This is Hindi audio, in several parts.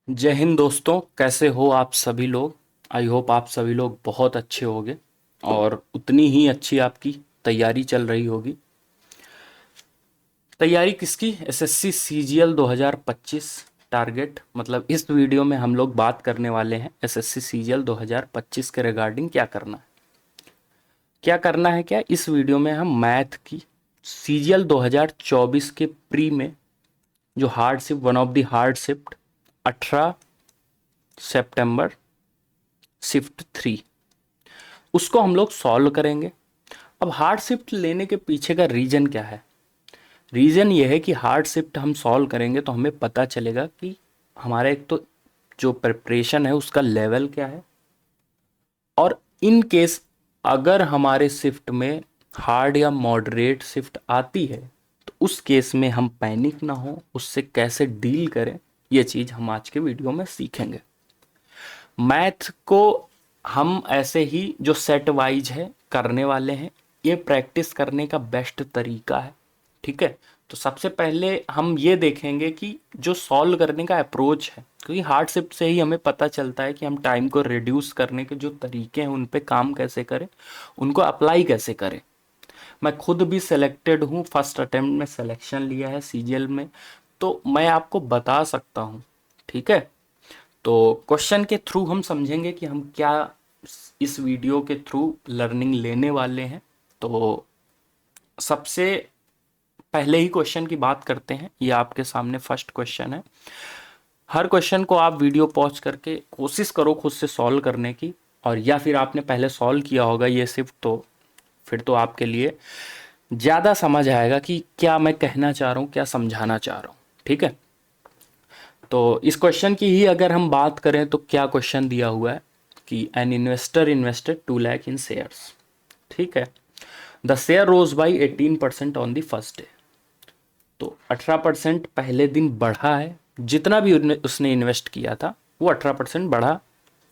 जय हिंद दोस्तों, कैसे हो आप सभी लोग। आई होप आप सभी लोग बहुत अच्छे होंगे और उतनी ही अच्छी आपकी तैयारी चल रही होगी। तैयारी किसकी? SSC CGL 2025 target. मतलब इस वीडियो में हम लोग बात करने वाले हैं एसएससी सीजीएल 2025 के रिगार्डिंग क्या करना है। क्या करना है क्या इस वीडियो में हम मैथ की सीजीएल 2024 के प्री में जो hard shift, one of the hard shift 18 September shift 3, उसको हम लोग सॉल्व करेंगे। अब हार्ड शिफ्ट लेने के पीछे का रीजन क्या है? रीजन ये है कि हार्ड शिफ्ट हम सॉल्व करेंगे तो हमें पता चलेगा कि हमारा एक तो जो प्रिपरेशन है उसका लेवल क्या है, और इन केस अगर हमारे शिफ्ट में हार्ड या मॉडरेट शिफ्ट आती है तो उस केस में हम पैनिक ना हो, उससे कैसे डील करें, ये चीज़ हम आज के वीडियो में सीखेंगे। मैथ को हम ऐसे ही जो सेट वाइज है करने वाले हैं। ये प्रैक्टिस करने का बेस्ट तरीका है। ठीक है, तो सबसे पहले हम ये देखेंगे कि जो सॉल्व करने का अप्रोच है, क्योंकि हार्ड शिफ्ट से ही हमें पता चलता है कि हम टाइम को रिड्यूस करने के जो तरीके हैं उन पे काम कैसे करें, उनको अप्लाई कैसे करें। मैं खुद भी सिलेक्टेड हूँ, फर्स्ट अटेम्प्ट में सिलेक्शन लिया है सीजीएल में, तो मैं आपको बता सकता हूँ। ठीक है, तो क्वेश्चन के थ्रू हम समझेंगे कि हम क्या इस वीडियो के थ्रू लर्निंग लेने वाले हैं। तो सबसे पहले ही क्वेश्चन की बात करते हैं। ये आपके सामने फर्स्ट क्वेश्चन है। हर क्वेश्चन को आप वीडियो पॉज करके कोशिश करो खुद से सॉल्व करने की, और या फिर आपने पहले सॉल्व किया होगा ये सिर्फ, तो फिर तो आपके लिए ज़्यादा समझ आएगा कि क्या मैं कहना चाह रहा हूँ, क्या समझाना चाह रहा हूँ। ठीक है, तो इस क्वेश्चन की ही अगर हम बात करें तो क्या क्वेश्चन दिया हुआ है कि an investor invested 2 lakh in shares. ठीक है, the share rose by 18% on the first day. तो 18% पहले दिन बढ़ा है, जितना भी उसने इन्वेस्ट किया था वो 18% बढ़ा।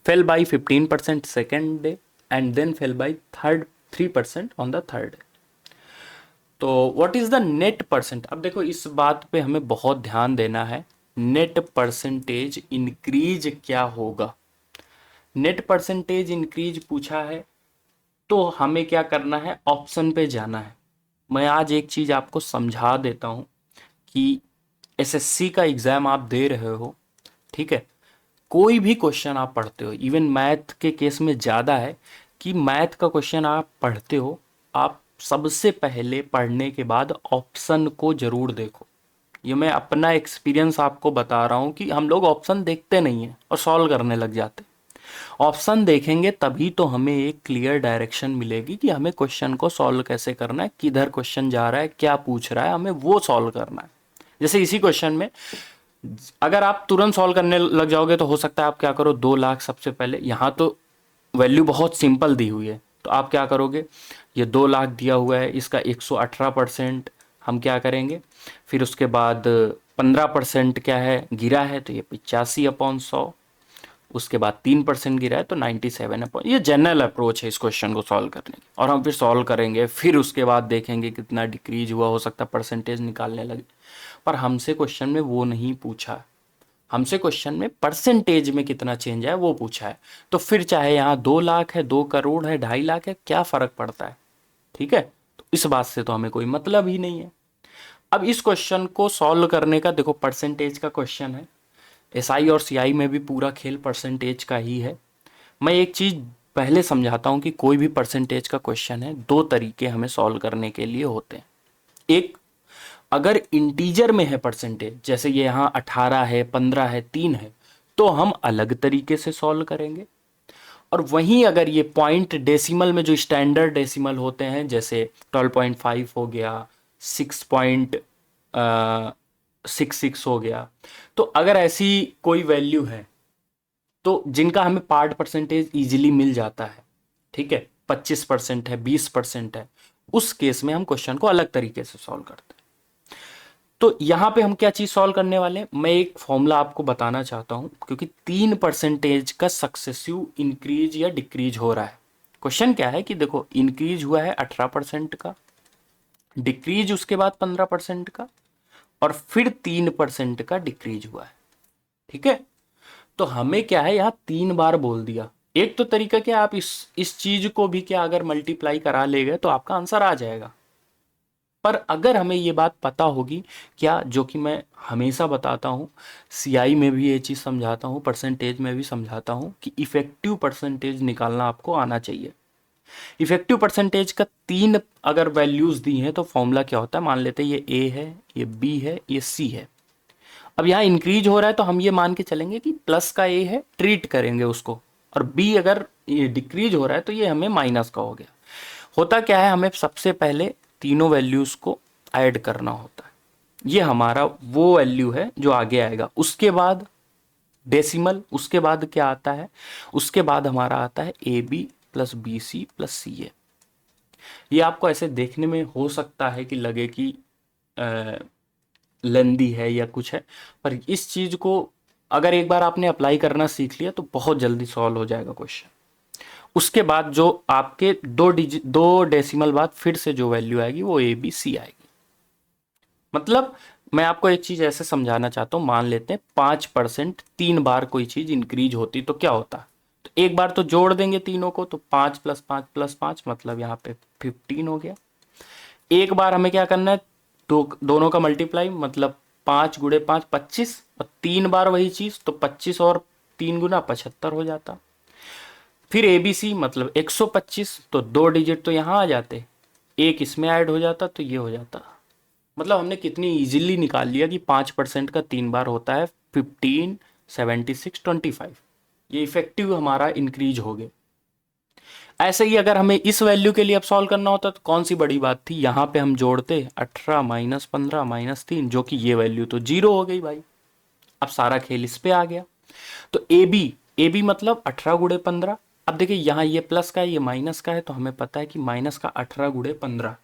Fell by 15% second day, and then fell by 3% on the third day. तो what is the net percent? अब देखो इस बात पे हमें बहुत ध्यान देना है। नेट परसेंटेज इंक्रीज क्या होगा? नेट परसेंटेज इंक्रीज पूछा है तो हमें क्या करना है? ऑप्शन पे जाना है। मैं आज एक चीज आपको समझा देता हूं कि एसएससी का एग्जाम आप दे रहे हो, ठीक है, कोई भी क्वेश्चन आप पढ़ते हो, इवन मैथ के केस में ज़्यादा है कि मैथ का क्वेश्चन आप पढ़ते हो, आप सबसे पहले पढ़ने के बाद ऑप्शन को जरूर देखो। ये मैं अपना एक्सपीरियंस आपको बता रहा हूँ कि हम लोग ऑप्शन देखते नहीं हैं और सॉल्व करने लग जाते। ऑप्शन देखेंगे तभी तो हमें एक क्लियर डायरेक्शन मिलेगी कि हमें क्वेश्चन को सॉल्व कैसे करना है, किधर क्वेश्चन जा रहा है, क्या पूछ रहा है, हमें वो सॉल्व करना है। जैसे इसी क्वेश्चन में अगर आप तुरंत सॉल्व करने लग जाओगे तो हो सकता है आप क्या करो, 2 लाख सबसे पहले, यहाँ तो वैल्यू बहुत सिंपल दी हुई है, तो आप क्या करोगे, ये 2 लाख दिया हुआ है, इसका 118% हम क्या करेंगे, फिर उसके बाद 15% क्या है गिरा है, तो ये 85/100, उसके बाद 3% गिरा है तो 97 ये जनरल अप्रोच है इस क्वेश्चन को सॉल्व करने की। और हम फिर सॉल्व करेंगे, फिर उसके बाद देखेंगे कितना डिक्रीज हुआ, हो सकता है परसेंटेज निकालने लगे। पर हमसे क्वेश्चन में वो नहीं पूछा। हमसे क्वेश्चन में परसेंटेज में कितना चेंज है वो पूछा है। तो फिर चाहे यहाँ 2 लाख है, 2 करोड़ है, 2.5 लाख है, क्या फर्क पड़ता है? ठीक है, तो इस बात से तो हमें कोई मतलब ही नहीं है। अब इस क्वेश्चन को सॉल्व करने का देखो, परसेंटेज का क्वेश्चन है, एसआई और सीआई में भी पूरा खेल परसेंटेज का ही है। मैं एक चीज पहले समझाता हूं कि कोई भी परसेंटेज का क्वेश्चन है, दो तरीके हमें सॉल्व करने के लिए होते हैं। एक, अगर इंटीजर में है परसेंटेज, जैसे ये यहाँ 18 है, 15 है, 3 है, तो हम अलग तरीके से सॉल्व करेंगे। और वहीं अगर ये पॉइंट डेसिमल में, जो स्टैंडर्ड डेसिमल होते हैं, जैसे 12.5 हो गया, 6.66 हो गया, तो अगर ऐसी कोई वैल्यू है तो जिनका हमें पार्ट परसेंटेज इजीली मिल जाता है, ठीक है, 25% है, 20% है, उस केस में हम क्वेश्चन को अलग तरीके से सॉल्व करते हैं। तो यहां पे हम क्या चीज सॉल्व करने वाले हैं, मैं एक फॉर्मूला आपको बताना चाहता हूं, क्योंकि 3% का सक्सेसिव इंक्रीज या डिक्रीज हो रहा है। क्वेश्चन क्या है कि देखो, इंक्रीज हुआ है 18% का, डिक्रीज उसके बाद 15% का, और फिर 3% का डिक्रीज हुआ है। ठीक है, तो हमें क्या है, यहाँ 3 बार बोल दिया। एक तो तरीका क्या, आप इस चीज को भी क्या अगर मल्टीप्लाई करा ले गए तो आपका आंसर आ जाएगा। पर अगर हमें ये बात पता होगी क्या, जो कि मैं हमेशा बताता हूँ, सीआई में भी ये चीज़ समझाता हूँ, परसेंटेज में भी समझाता हूँ, कि इफेक्टिव परसेंटेज निकालना आपको आना चाहिए। इफेक्टिव परसेंटेज का 3 अगर वैल्यूज दी हैं तो फॉर्मूला क्या होता है, मान लेते हैं ये ए है, ये बी है, ये सी है। अब यहाँ इंक्रीज हो रहा है तो हम ये मान के चलेंगे कि प्लस का ए है, ट्रीट करेंगे उसको, और बी अगर ये डिक्रीज हो रहा है तो ये हमें माइनस का हो गया। होता क्या है, हमें सबसे पहले तीनों वैल्यूज को ऐड करना होता है। ये हमारा वो वैल्यू है जो आगे आएगा। उसके बाद डेसिमल, उसके बाद क्या आता है, उसके बाद हमारा आता है A B plus B C plus C A. ये आपको ऐसे देखने में हो सकता है कि लगे कि लेंदी है या कुछ है, पर इस चीज को अगर एक बार आपने अप्लाई करना सीख लिया तो बहुत जल्दी सॉल्व हो जाएगा क्वेश्चन। उसके बाद जो आपके 2 डेसिमल बाद फिर से जो वैल्यू आएगी वो ए बी सी आएगी। मतलब मैं आपको एक चीज ऐसे समझाना चाहता हूं, मान लेते हैं 5% 3 बार कोई चीज इंक्रीज होती तो क्या होता, तो एक बार तो जोड़ देंगे तीनों को, तो 5 + 5 + 5 मतलब यहाँ पे 15 हो गया। एक बार हमें क्या करना है, दोनों का मल्टीप्लाई, मतलब 5 × 5 25, और 3 बार वही चीज तो 25 और 3 गुना 75 हो जाता। फिर ABC मतलब 125, तो 2 डिजिट तो यहाँ आ जाते, एक इसमें ऐड हो जाता तो ये हो जाता। मतलब हमने कितनी इजीली निकाल लिया कि 5% का 3 बार होता है 15, 76, 25। ये इफेक्टिव हमारा इंक्रीज हो गए। ऐसे ही अगर हमें इस वैल्यू के लिए अब सॉल्व करना होता तो कौन सी बड़ी बात थी, यहाँ पे हम जोड़ते 18 - 15 - 3, जो कि ये वैल्यू तो 0 हो गई भाई। अब सारा खेल इस पे आ गया। तो ए बी मतलब 18 × 15। अब देखिए यहाँ ये प्लस का है, ये माइनस का है, तो हमें पता है कि माइनस का 18 × 15।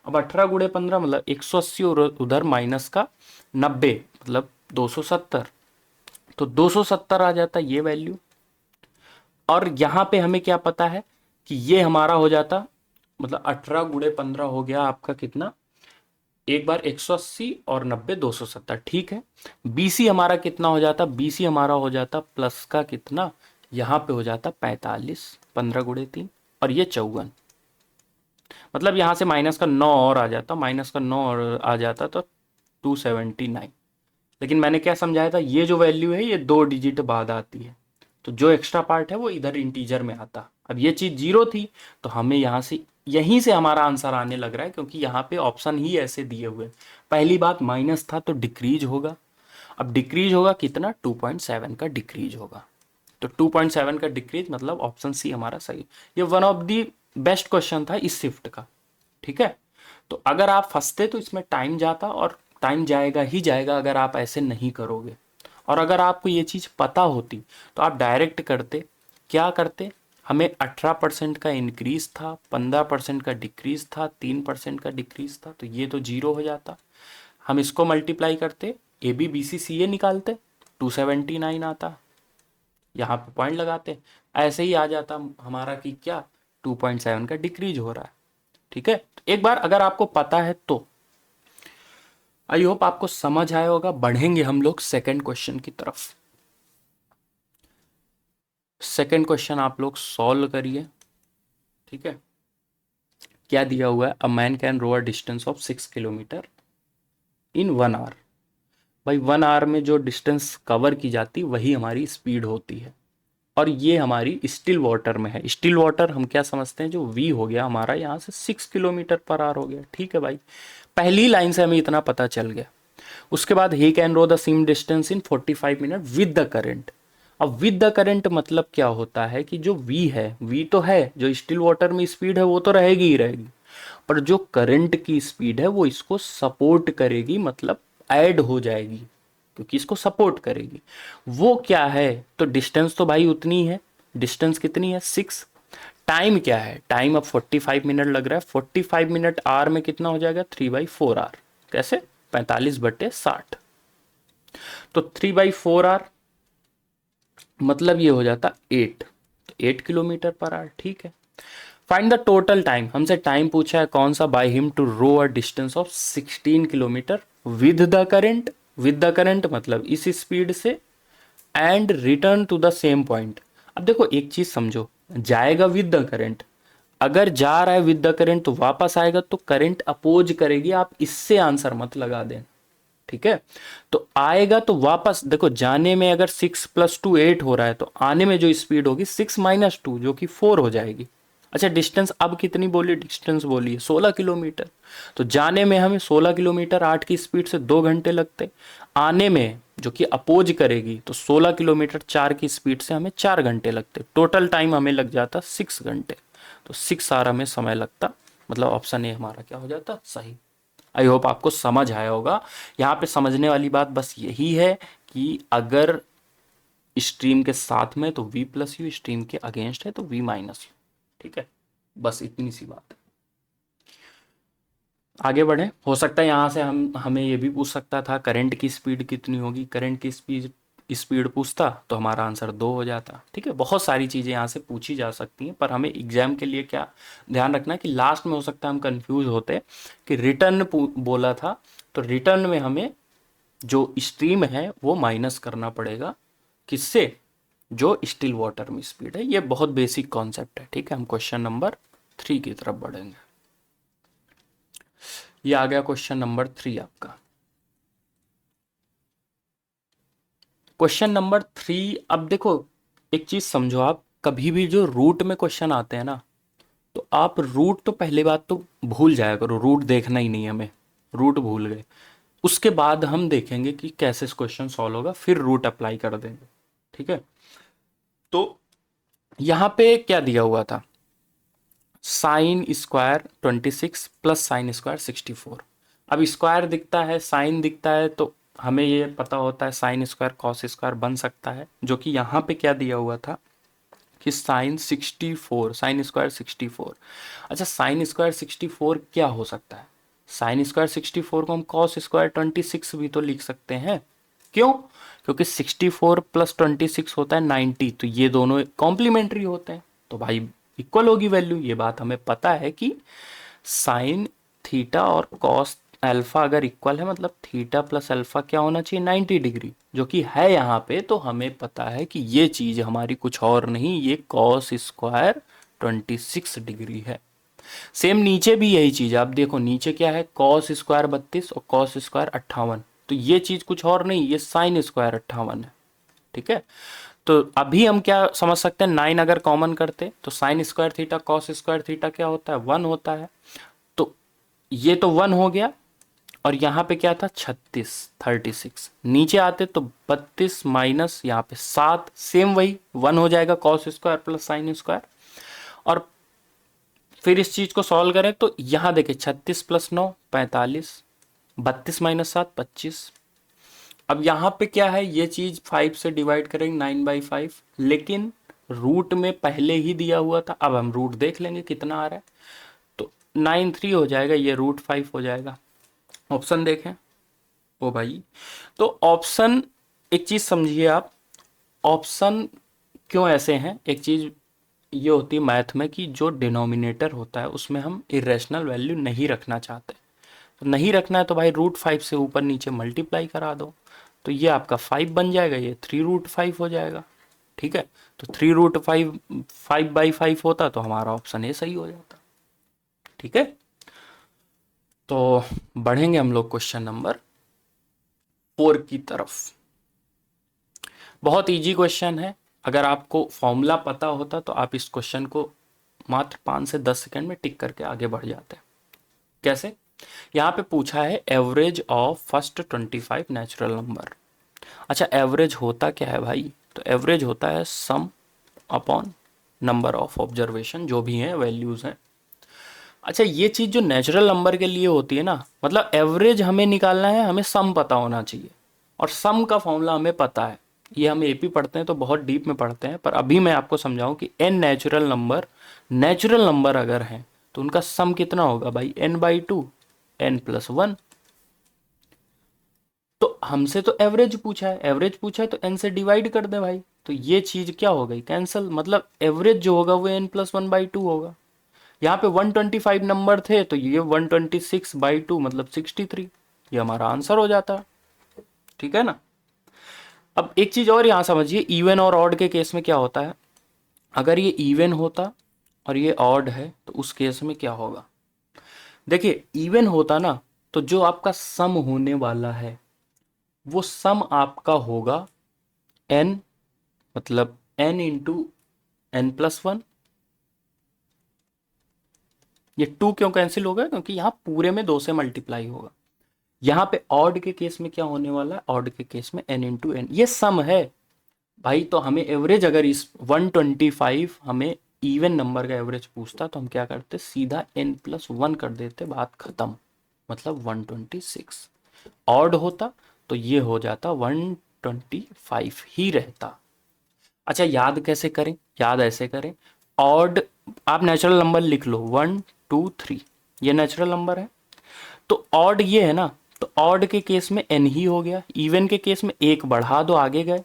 अब 18 × 15 मतलब 180, और उधर माइनस का 90 मतलब 270, तो 270 आ जाता ये वैल्यू। और यहाँ पे हमें क्या पता है कि ये हमारा हो जाता, मतलब 18 × 15 हो गया आपका कितना, एक बार 180 और 90 270, ठीक है। बीसी हमारा कितना हो जाता, बीसी हमारा हो जाता प्लस का कितना, यहाँ पे हो जाता 45, 15 × 3, और ये 54, मतलब यहाँ से माइनस का 9 और आ जाता, माइनस का 9 और आ जाता तो 279। लेकिन मैंने क्या समझाया था, ये जो वैल्यू है ये 2 डिजिट बाद आती है, तो जो एक्स्ट्रा पार्ट है वो इधर इंटीजर में आता। अब ये चीज 0 थी तो हमें यहाँ से, यहीं से हमारा आंसर आने लग रहा है, क्योंकि यहाँ पे ऑप्शन ही ऐसे दिए हुए। पहली बात माइनस था तो डिक्रीज होगा। अब डिक्रीज होगा कितना, 2.7 का डिक्रीज होगा। तो 2.7 का डिक्रीज मतलब ऑप्शन सी हमारा सही। ये one of the best question था इस शिफ्ट का, ठीक है। तो अगर आप फंसते तो इसमें टाइम जाता, और टाइम जाएगा ही जाएगा अगर आप ऐसे नहीं करोगे। और अगर आपको ये चीज़ पता होती तो आप डायरेक्ट करते, क्या करते, हमें 18% का इंक्रीज था, 15% का डिक्रीज था, 3% का डिक्रीज था, तो ये तो 0 हो जाता। हम इसको मल्टीप्लाई करते, ए बी बी सी सी ए निकालते, 279 आता, यहाँ पे पॉइंट लगाते, ऐसे ही आ जाता हमारा कि क्या 2.7 का डिक्रीज हो रहा है, ठीक है। एक बार अगर आपको पता है तो आई होप आपको समझ आया होगा। बढ़ेंगे हम लोग सेकंड क्वेश्चन की तरफ। सेकंड क्वेश्चन आप लोग सॉल्व करिए, ठीक है। क्या दिया हुआ है, a man can row a distance of 6 kilometre in 1 hour. भाई 1 आवर में जो डिस्टेंस कवर की जाती वही हमारी स्पीड होती है, और ये हमारी स्टिल वाटर में है। स्टिल वाटर हम क्या समझते हैं, जो वी हो गया हमारा यहाँ से 6 किलोमीटर/आवर हो गया, ठीक है भाई। पहली लाइन से हमें इतना पता चल गया। उसके बाद he can row the same distance in 45 minute with the current. अब विद द करंट मतलब क्या होता है कि जो वी है, वी तो है, जो स्टिल वाटर में स्पीड है वो तो रहेगी ही रहेगी, पर जो करंट की स्पीड है वो इसको सपोर्ट करेगी, मतलब ऐड हो जाएगी, क्योंकि इसको सपोर्ट करेगी। वो क्या है, तो डिस्टेंस तो भाई उतनी है, डिस्टेंस कितनी है 6। टाइम क्या है, टाइम अब 45 मिनट लग रहा है, 45 मिनट आर में कितना हो जाएगा 3/4 आर, कैसे 45/60, तो 3/4 आर मतलब ये हो जाता 8, तो 8 किलोमीटर/आवर, ठीक है। फाइंड द टोटल टाइम, हमसे टाइम पूछा है कौन सा, by him to row a distance of 16 kilometre with the current. With the current मतलब इस स्पीड से and return to the same point. अब देखो एक चीज समझो, जाएगा विद द करंट, अगर जा रहा है विद द करंट तो वापस आएगा तो करंट अपोज करेगी, आप इससे आंसर मत लगा दें, ठीक है। तो आएगा तो वापस देखो, जाने में अगर 6 + 2 8 हो रहा है तो आने में जो स्पीड होगी 6 - 2 जो कि 4 हो जाएगी। अच्छा डिस्टेंस अब कितनी बोली, डिस्टेंस बोली है 16 किलोमीटर। तो जाने में हमें 16 किलोमीटर 8 की स्पीड से 2 घंटे लगते, आने में जो कि अपोज करेगी तो 16 किलोमीटर 4 की स्पीड से हमें 4 घंटे लगते, टोटल टाइम हमें लग जाता 6 घंटे। तो 6 आवर हमें समय लगता, मतलब ऑप्शन ए हमारा क्या हो जाता, सही। आई होप आपको समझ आया होगा। यहाँ पे समझने वाली बात बस यही है कि अगर स्ट्रीम के साथ में तो v+u, स्ट्रीम के अगेंस्ट है तो v-u, ठीक है, बस इतनी सी बात है। आगे बढ़े, हो सकता है यहाँ से हमें ये भी पूछ सकता था करंट की स्पीड कितनी होगी, करंट की स्पीड पूछता तो हमारा आंसर 2 हो जाता, ठीक है। बहुत सारी चीज़ें यहाँ से पूछी जा सकती हैं, पर हमें एग्जाम के लिए क्या ध्यान रखना है कि लास्ट में हो सकता है हम कंफ्यूज होते कि रिटर्न बोला था, तो रिटर्न में हमें जो स्ट्रीम है वो माइनस करना पड़ेगा, किससे, जो स्टिल वाटर में स्पीड है। ये बहुत बेसिक कॉन्सेप्ट है, ठीक है। हम क्वेश्चन नंबर 3 की तरफ बढ़ेंगे। ये आ गया क्वेश्चन नंबर 3 आपका। क्वेश्चन नंबर 3, अब देखो एक चीज समझो, आप कभी भी जो रूट में क्वेश्चन आते हैं ना, तो आप रूट तो पहले बात तो भूल जाया करो, रूट देखना ही नहीं हमें, रूट भूल गए, उसके बाद हम देखेंगे कि कैसे क्वेश्चन सॉल्व होगा, फिर रूट अप्लाई कर देंगे, ठीक है। तो यहाँ पे क्या दिया हुआ था, sine square 26 plus sine square 64। अब स्क्वायर दिखता है, साइन दिखता है, तो हमें ये पता होता है साइन स्क्वायर कॉस स्क्वायर बन सकता है, जो कि यहाँ पे क्या दिया हुआ था कि साइन 64, साइन स्क्वायर 64। अच्छा साइन स्क्वायर 64 क्या हो सकता है, साइन स्क्वायर 64 को हम कॉस स्क्वायर 26 भी तो लिख सकते हैं, क्यों, क्योंकि 64 प्लस 26 होता है 90, तो ये दोनों कॉम्प्लीमेंट्री होते हैं, तो भाई इक्वल होगी वैल्यू। ये बात हमें पता है कि साइन थीटा और कॉस अल्फा अगर इक्वल है, मतलब थीटा प्लस अल्फा क्या होना चाहिए 90 डिग्री, जो कि है यहाँ पे, तो हमें पता है कि ये चीज हमारी कुछ और नहीं, ये कॉस स्क्वायर 26 डिग्री है। सेम नीचे भी यही चीज, आप देखो नीचे क्या है, कॉस स्क्वायर 32 और कॉस स्क्वायर 58, तो ये चीज कुछ और नहीं, ये साइन स्क्वायर 58 है, ठीक है। तो अभी हम क्या समझ सकते हैं, 9 अगर कॉमन करते तो sine square theta cos square theta क्या होता है, 1 होता है, तो ये तो 1 हो गया, और यहाँ पे क्या था 36 नीचे आते तो 32 माइनस यहाँ पे 7, सेम वही 1 हो जाएगा cos square plus sine square. और फिर इस चीज को सॉल्व करें तो यहाँ देखें 36 + 9 45, 32 - 7 25। अब यहाँ पे क्या है, ये चीज 5 से डिवाइड करेंगे 9/5, लेकिन रूट में पहले ही दिया हुआ था, अब हम रूट देख लेंगे कितना आ रहा है, तो 9 3 हो जाएगा, ये √5 हो जाएगा। ऑप्शन देखें, ओ भाई, तो ऑप्शन, एक चीज समझिए आप, ऑप्शन क्यों ऐसे हैं, एक चीज ये होती है मैथ में कि जो डिनोमिनेटर होता है उसमें हम इरेशनल वैल्यू नहीं रखना चाहते, तो नहीं रखना है तो भाई √5 से ऊपर नीचे मल्टीप्लाई करा दो, तो ये आपका 5 बन जाएगा, ये 3√5 हो जाएगा, ठीक है। तो 3√5 5/5 होता तो हमारा ऑप्शन ए सही हो जाता, ठीक है। तो बढ़ेंगे हम लोग क्वेश्चन नंबर 4 की तरफ। बहुत इजी क्वेश्चन है, अगर आपको फॉर्मूला पता होता तो आप इस क्वेश्चन को मात्र 5 से 10 सेकंड में टिक करके आगे बढ़ जाते हैं। कैसे, यहाँ पे पूछा है average of first 25 natural number. अच्छा एवरेज होता क्या है भाई, तो एवरेज होता है सम अपॉन नंबर ऑफ ऑब्जर्वेशन, जो भी हैं वैल्यूज हैं। अच्छा ये चीज जो नेचुरल नंबर के लिए होती है ना, मतलब एवरेज हमें निकालना है, हमें सम पता होना चाहिए, और सम का फॉर्मूला हमें पता है, ये हम एपी पढ़ते हैं तो बहुत डीप में पढ़ते हैं, पर अभी मैं आपको समझाऊं कि n नेचुरल नंबर अगर हैं तो उनका सम कितना होगा भाई, n/2, n+1। तो हमसे तो एवरेज पूछा है, एवरेज पूछा है तो n से डिवाइड कर दे भाई, तो ये चीज क्या हो गई कैंसिल, मतलब एवरेज जो होगा वो n+1/2 होगा। यहाँ पे 125 नंबर थे तो ये 126/2 मतलब 63, ये हमारा आंसर हो जाता, ठीक है ना। अब एक चीज और यहाँ समझिए, इवन और ऑड के केस में क्या होता है, अगर ये इवन होता और ये ऑड है तो उस केस में क्या होगा। देखिए इवन होता ना, तो जो आपका सम होने वाला है वो सम आपका होगा n, मतलब n इंटू n+1। ये 2 क्यों कैंसिल होगा, क्योंकि यहाँ पूरे में 2 से मल्टीप्लाई होगा। यहाँ पे ऑड के केस में क्या होने वाला है, ऑड के केस में n इंटू एन, ये सम है भाई। तो हमें एवरेज, अगर इस 125 हमें इवन नंबर का एवरेज पूछता तो हम क्या करते, सीधा n+1 कर देते, बात खत्म, मतलब 126। ऑड होता तो ये हो जाता 125 ही रहता। अच्छा याद कैसे करें, याद ऐसे करें, ऑड आप नेचुरल नंबर लिख लो, 1 2 3, ये नेचुरल नंबर है। तो ऑड ये है ना, तो ऑड के केस में n ही हो गया, इवन के केस में एक बढ़ा दो, आगे गए,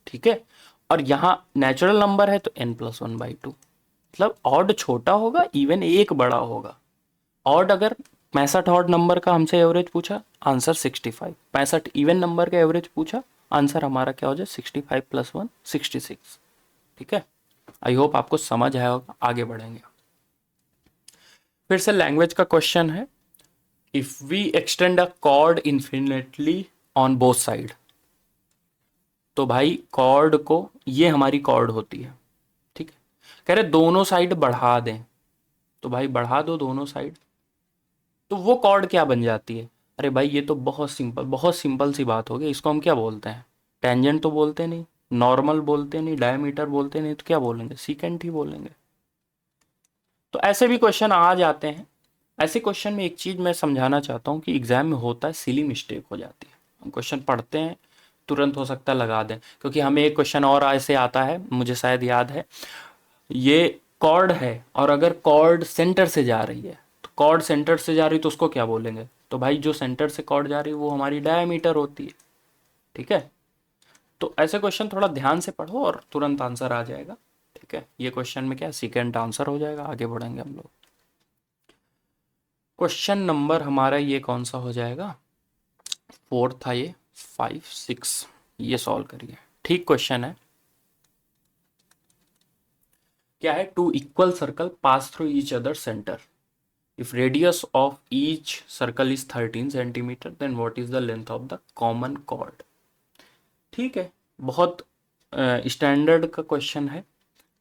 ठीक है। और यहां नेचुरल नंबर है तो n+1/2, मतलब ऑड छोटा होगा, इवन एक बड़ा होगा। ऑड अगर 65 ऑड नंबर का हमसे एवरेज पूछा, आंसर 65। 65 इवन नंबर का एवरेज पूछा, आंसर हमारा क्या हो जाए, 65 + 1 66। ठीक है, आई होप आपको समझ आया होगा। आगे बढ़ेंगे, फिर से लैंग्वेज का क्वेश्चन है। If we extend a chord infinitely on both side, तो भाई कॉर्ड को, ये हमारी कॉर्ड होती है, ठीक है, कह रहे दोनों साइड बढ़ा दें, तो भाई बढ़ा दो दोनों साइड, तो वो कॉर्ड क्या बन जाती है। अरे भाई ये तो बहुत सिंपल सी बात हो गई। इसको हम क्या बोलते हैं, टेंजेंट तो बोलते नहीं, नॉर्मल बोलते नहीं, डायमीटर बोलते नहीं, तो क्या बोलेंगे, सीकेंट ही बोलेंगे। तो ऐसे भी क्वेश्चन आ जाते हैं। ऐसे क्वेश्चन में एक चीज मैं समझाना चाहता हूँ कि एग्जाम में होता है, सिली मिस्टेक हो जाती है। हम क्वेश्चन पढ़ते हैं, तुरंत हो सकता है लगा दें, क्योंकि हमें एक क्वेश्चन और ऐसे आता है, मुझे शायद याद है, ये कॉर्ड है और अगर कॉर्ड सेंटर से जा रही है, तो कॉर्ड सेंटर से जा रही है तो उसको क्या बोलेंगे, तो भाई जो सेंटर से कॉर्ड जा रही है वो हमारी डायमीटर होती है, ठीक है। तो ऐसे क्वेश्चन थोड़ा ध्यान से पढ़ो और तुरंत आंसर आ जाएगा, ठीक है। ये क्वेश्चन में क्या सेकेंड आंसर हो जाएगा। आगे बढ़ेंगे हम लोग, क्वेश्चन नंबर हमारा ये कौन सा हो जाएगा, 4 था ये, 5 6, ये सॉल्व करिए। ठीक क्वेश्चन है, क्या है, two equal circle pass through each other centre, if radius of each circle is 13 centimeter then what is the length of the common chord। ठीक है, बहुत स्टैंडर्ड का क्वेश्चन है,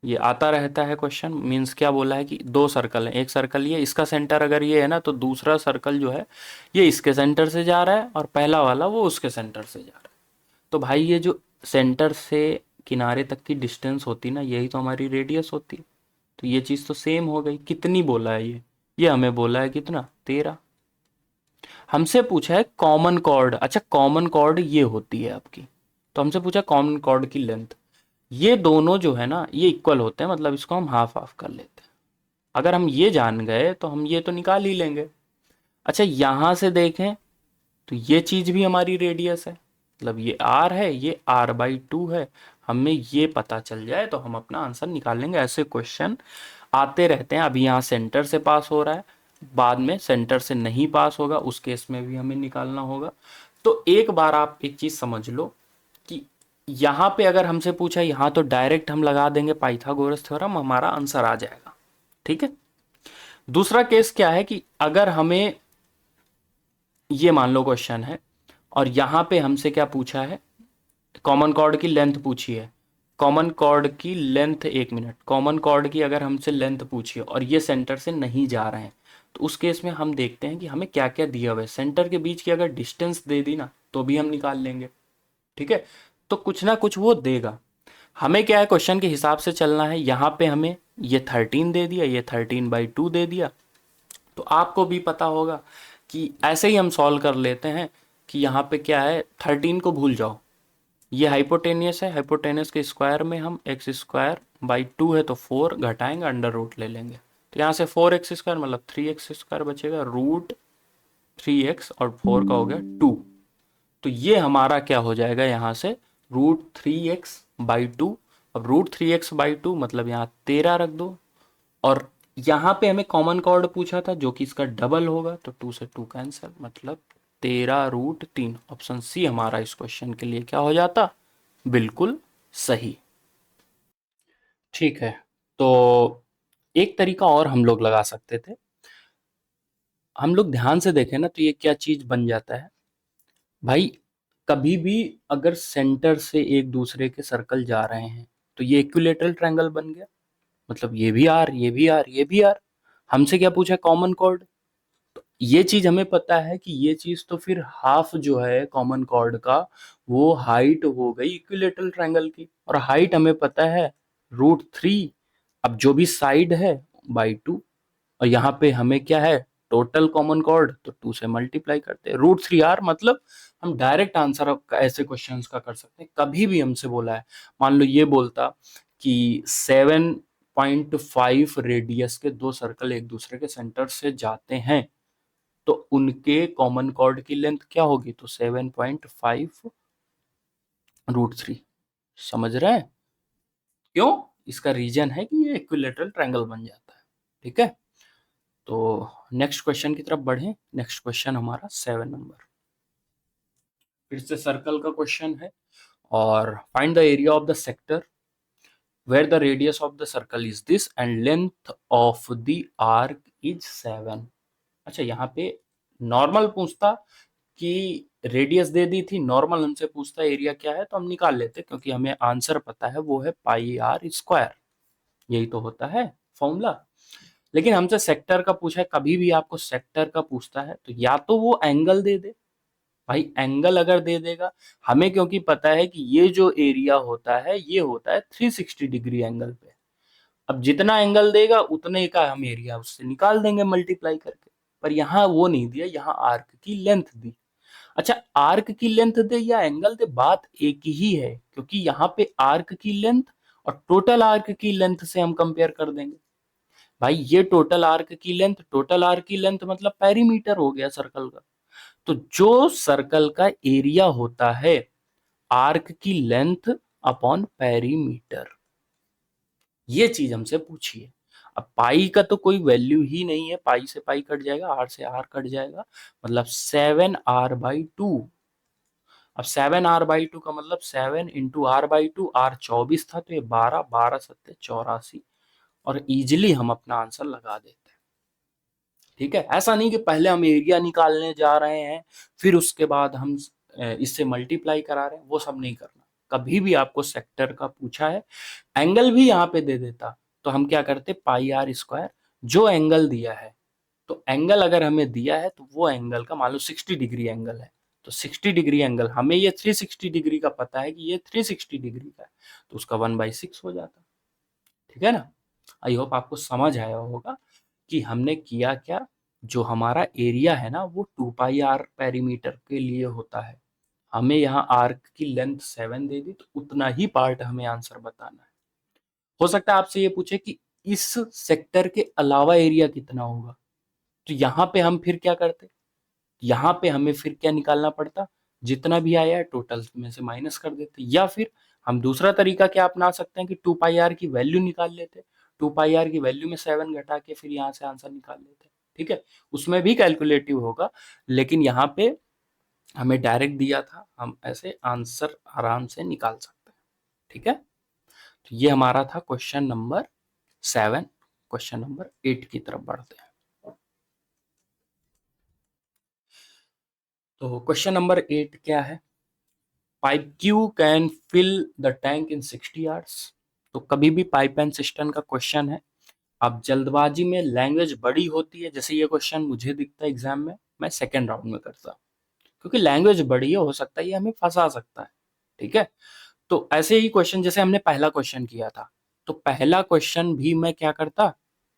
ये आता रहता है क्वेश्चन। मींस क्या बोला है कि दो सर्कल है, एक सर्कल ये, इसका सेंटर अगर ये है ना, तो दूसरा सर्कल जो है ये इसके सेंटर से जा रहा है और पहला वाला वो उसके सेंटर से जा रहा है। तो भाई ये जो सेंटर से किनारे तक की डिस्टेंस होती ना, यही तो हमारी रेडियस होती। तो ये चीज़ तो सेम हो गई। कितनी बोला है ये हमें बोला है कितना, 13। हमसे पूछा है कॉमन कॉर्ड। अच्छा कॉमन कॉर्ड ये होती है आपकी, तो हमसे पूछा कॉमन कॉर्ड की लेंथ। ये दोनों जो है ना ये इक्वल होते हैं, मतलब इसको हम हाफ हाफ कर लेते हैं। अगर हम ये जान गए तो हम ये तो निकाल ही लेंगे। अच्छा यहां से देखें तो ये चीज भी हमारी रेडियस है, मतलब ये r है, ये r/2 है। हमें ये पता चल जाए तो हम अपना आंसर निकाल लेंगे। ऐसे क्वेश्चन आते रहते हैं। अभी यहाँ सेंटर से पास हो रहा है, बाद में सेंटर से नहीं पास होगा, उस केस में भी हमें निकालना होगा। तो एक बार आप एक चीज समझ लो कि यहाँ पे अगर हमसे पूछा, यहाँ तो डायरेक्ट हम लगा देंगे पाइथागोरस थ्योरम, हमारा आंसर आ जाएगा, ठीक है। दूसरा केस क्या है कि अगर हमें ये मान लो क्वेश्चन है और यहाँ पे हमसे क्या पूछा है, कॉमन कॉर्ड की लेंथ पूछी है। कॉमन कॉर्ड की लेंथ, एक मिनट, कॉमन कॉर्ड की अगर हमसे लेंथ पूछी है और ये सेंटर से नहीं जा रहे हैं, तो उस केस में हम देखते हैं कि हमें क्या क्या दिया हुआ है। सेंटर के बीच की अगर डिस्टेंस दे दी ना तो भी हम निकाल लेंगे, ठीक है। तो कुछ ना कुछ वो देगा। हमें क्या है, क्वेश्चन के हिसाब से चलना है। यहाँ पे हमें ये 13 दे दिया, ये 13/2 दे दिया। तो आपको भी पता होगा कि ऐसे ही हम सॉल्व कर लेते हैं कि यहाँ पे क्या है, 13 को भूल जाओ, ये हाइपोटेनियस है, हाइपोटेनियस के स्क्वायर में हम x²/2 है तो 4 घटाएंगे, अंडर रूट ले लेंगे। तो यहाँ से 4x² मतलब 3x² बचेगा, √3x और 4 का हो गया 2। तो ये हमारा क्या हो जाएगा, यहाँ से √3x/2। अब √3x/2 मतलब यहाँ 13 रख दो, और यहाँ पे हमें कॉमन कॉर्ड पूछा था जो कि इसका डबल होगा, तो 2 से 2 कैंसिल, मतलब 13√3। ऑप्शन सी हमारा इस क्वेश्चन के लिए क्या हो जाता, बिल्कुल सही। ठीक है, तो एक तरीका और हम लोग लगा सकते थे। हम लोग ध्यान से देखें ना तो ये क्या चीज बन जाता है भाई, कभी भी अगर सेंटर से एक दूसरे के सर्कल जा रहे हैं तो ये इक्विलेटरल ट्रायंगल बन गया। मतलब ये भी आर, ये भी आर, ये भी आर। हमसे क्या पूछा, कॉमन कॉर्ड। ये चीज हमें पता है कि ये चीज तो फिर हाफ जो है कॉमन कॉर्ड का, वो हाइट हो गई इक्विलेटरल ट्रायंगल की, और हाइट हमें पता है √3। अब जो भी साइड है /2, और यहाँ पे हमें क्या है, टोटल कॉमन कॉर्ड, तो 2 से मल्टीप्लाई करते हैं √3r। मतलब हम डायरेक्ट आंसर ऐसे क्वेश्चंस का कर सकते हैं। कभी भी हमसे बोला है, मान लो ये बोलता कि 7.5 रेडियस के दो सर्कल एक दूसरे के सेंटर से जाते हैं, तो उनके कॉमन कॉर्ड की लेंथ क्या होगी, तो 7.5 √3। समझ रहे हैं क्यों? इसका रीजन है कि ये इक्विलेटरल ट्रायंगल बन जाता है। ठीक है, तो नेक्स्ट क्वेश्चन की तरफ बढ़े। नेक्स्ट क्वेश्चन हमारा 7 नंबर, फिर से सर्कल का क्वेश्चन है, और find the area of the sector where the radius of the circle is this and length of the arc is 7। अच्छा, यहाँ पे नॉर्मल पूछता कि रेडियस दे दी थी, नॉर्मल हमसे पूछता एरिया क्या है, तो हम निकाल लेते क्योंकि हमें आंसर पता है, वो है πr²। यही तो होता है फॉर्मूला। लेकिन हमसे सेक्टर का पूछा है, कभी भी आपको सेक्टर का पूछता है तो या तो वो एंगल दे दे भाई, एंगल अगर दे देगा, हमें क्योंकि पता है कि ये जो एरिया होता है ये होता है 360 डिग्री एंगल पे। अब जितना एंगल देगा उतने का हम एरिया उससे निकाल देंगे मल्टीप्लाई करके। पर यहाँ वो नहीं दिया, यहाँ आर्क की लेंथ दी। अच्छा, आर्क की लेंथ दे या एंगल दे, बात एक ही है, क्योंकि यहाँ पे आर्क की लेंथ और टोटल आर्क की लेंथ से हम कंपेयर कर देंगे। भाई ये टोटल आर्क की लेंथ, टोटल आर्क की लेंथ मतलब पेरीमीटर हो गया सर्कल का। तो जो सर्कल का एरिया होता है आर्क की लेंथ अपॉन पेरीमीटर, ये चीज हमसे पूछी है। अब पाई का तो कोई वैल्यू ही नहीं है, पाई से पाई कट जाएगा, आर से आर कट जाएगा, मतलब 7r/2। अब 7r/2 का मतलब 7 × r/2, आर 24 था तो ये 12, 12×7 = 84, और इजिली हम अपना आंसर लगा देते हैं। ठीक है, ऐसा नहीं कि पहले हम एरिया निकालने जा रहे हैं फिर उसके बाद हम इससे मल्टीप्लाई करा रहे हैं, वो सब नहीं करना। कभी भी आपको सेक्टर का पूछा है, एंगल भी यहाँ पे दे देता तो हम क्या करते, πr², जो एंगल दिया है, तो एंगल अगर हमें दिया है तो वो एंगल का मान लो 60 डिग्री एंगल है, तो 60 डिग्री एंगल, हमें ये 360 डिग्री का पता है कि ये 360 डिग्री का है, तो उसका 1/6 हो जाता। ठीक है ना? आई होप आपको समझ आया होगा कि हमने किया क्या। जो हमारा एरिया है ना वो 2πr पेरीमीटर के लिए होता है, हमें यहाँ आर्क की लेंथ 7 दे दी तो उतना ही पार्ट हमें आंसर बताना है। हो सकता है आपसे ये पूछे कि इस सेक्टर के अलावा एरिया कितना होगा, तो यहाँ पे हम फिर क्या करते, यहाँ पे हमें फिर क्या निकालना पड़ता, जितना भी आया है टोटल में से माइनस कर देते, या फिर हम दूसरा तरीका क्या अपना सकते हैं कि 2πr की वैल्यू निकाल लेते, 2πr की वैल्यू में 7 घटा के फिर यहाँ से आंसर निकाल लेते। ठीक है, उसमें भी कैलकुलेटिव होगा, लेकिन यहाँ पे हमें डायरेक्ट दिया था, हम ऐसे आंसर आराम से निकाल सकते हैं। ठीक है, तो ये हमारा था क्वेश्चन नंबर 7। क्वेश्चन नंबर 8 की तरफ बढ़ते हैं। तो क्वेश्चन नंबर 8 क्या है, pipe Q can fill the tank in 60 hours. तो कभी भी पाइप एंड सिस्टम का क्वेश्चन है, अब जल्दबाजी में लैंग्वेज बड़ी होती है, जैसे ये क्वेश्चन मुझे दिखता है एग्जाम में, मैं सेकेंड राउंड में करता, क्योंकि लैंग्वेज बड़ी है, हो सकता है ये हमें फंसा सकता है। ठीक है, तो ऐसे ही क्वेश्चन जैसे हमने पहला क्वेश्चन किया था, तो पहला क्वेश्चन भी मैं क्या करता,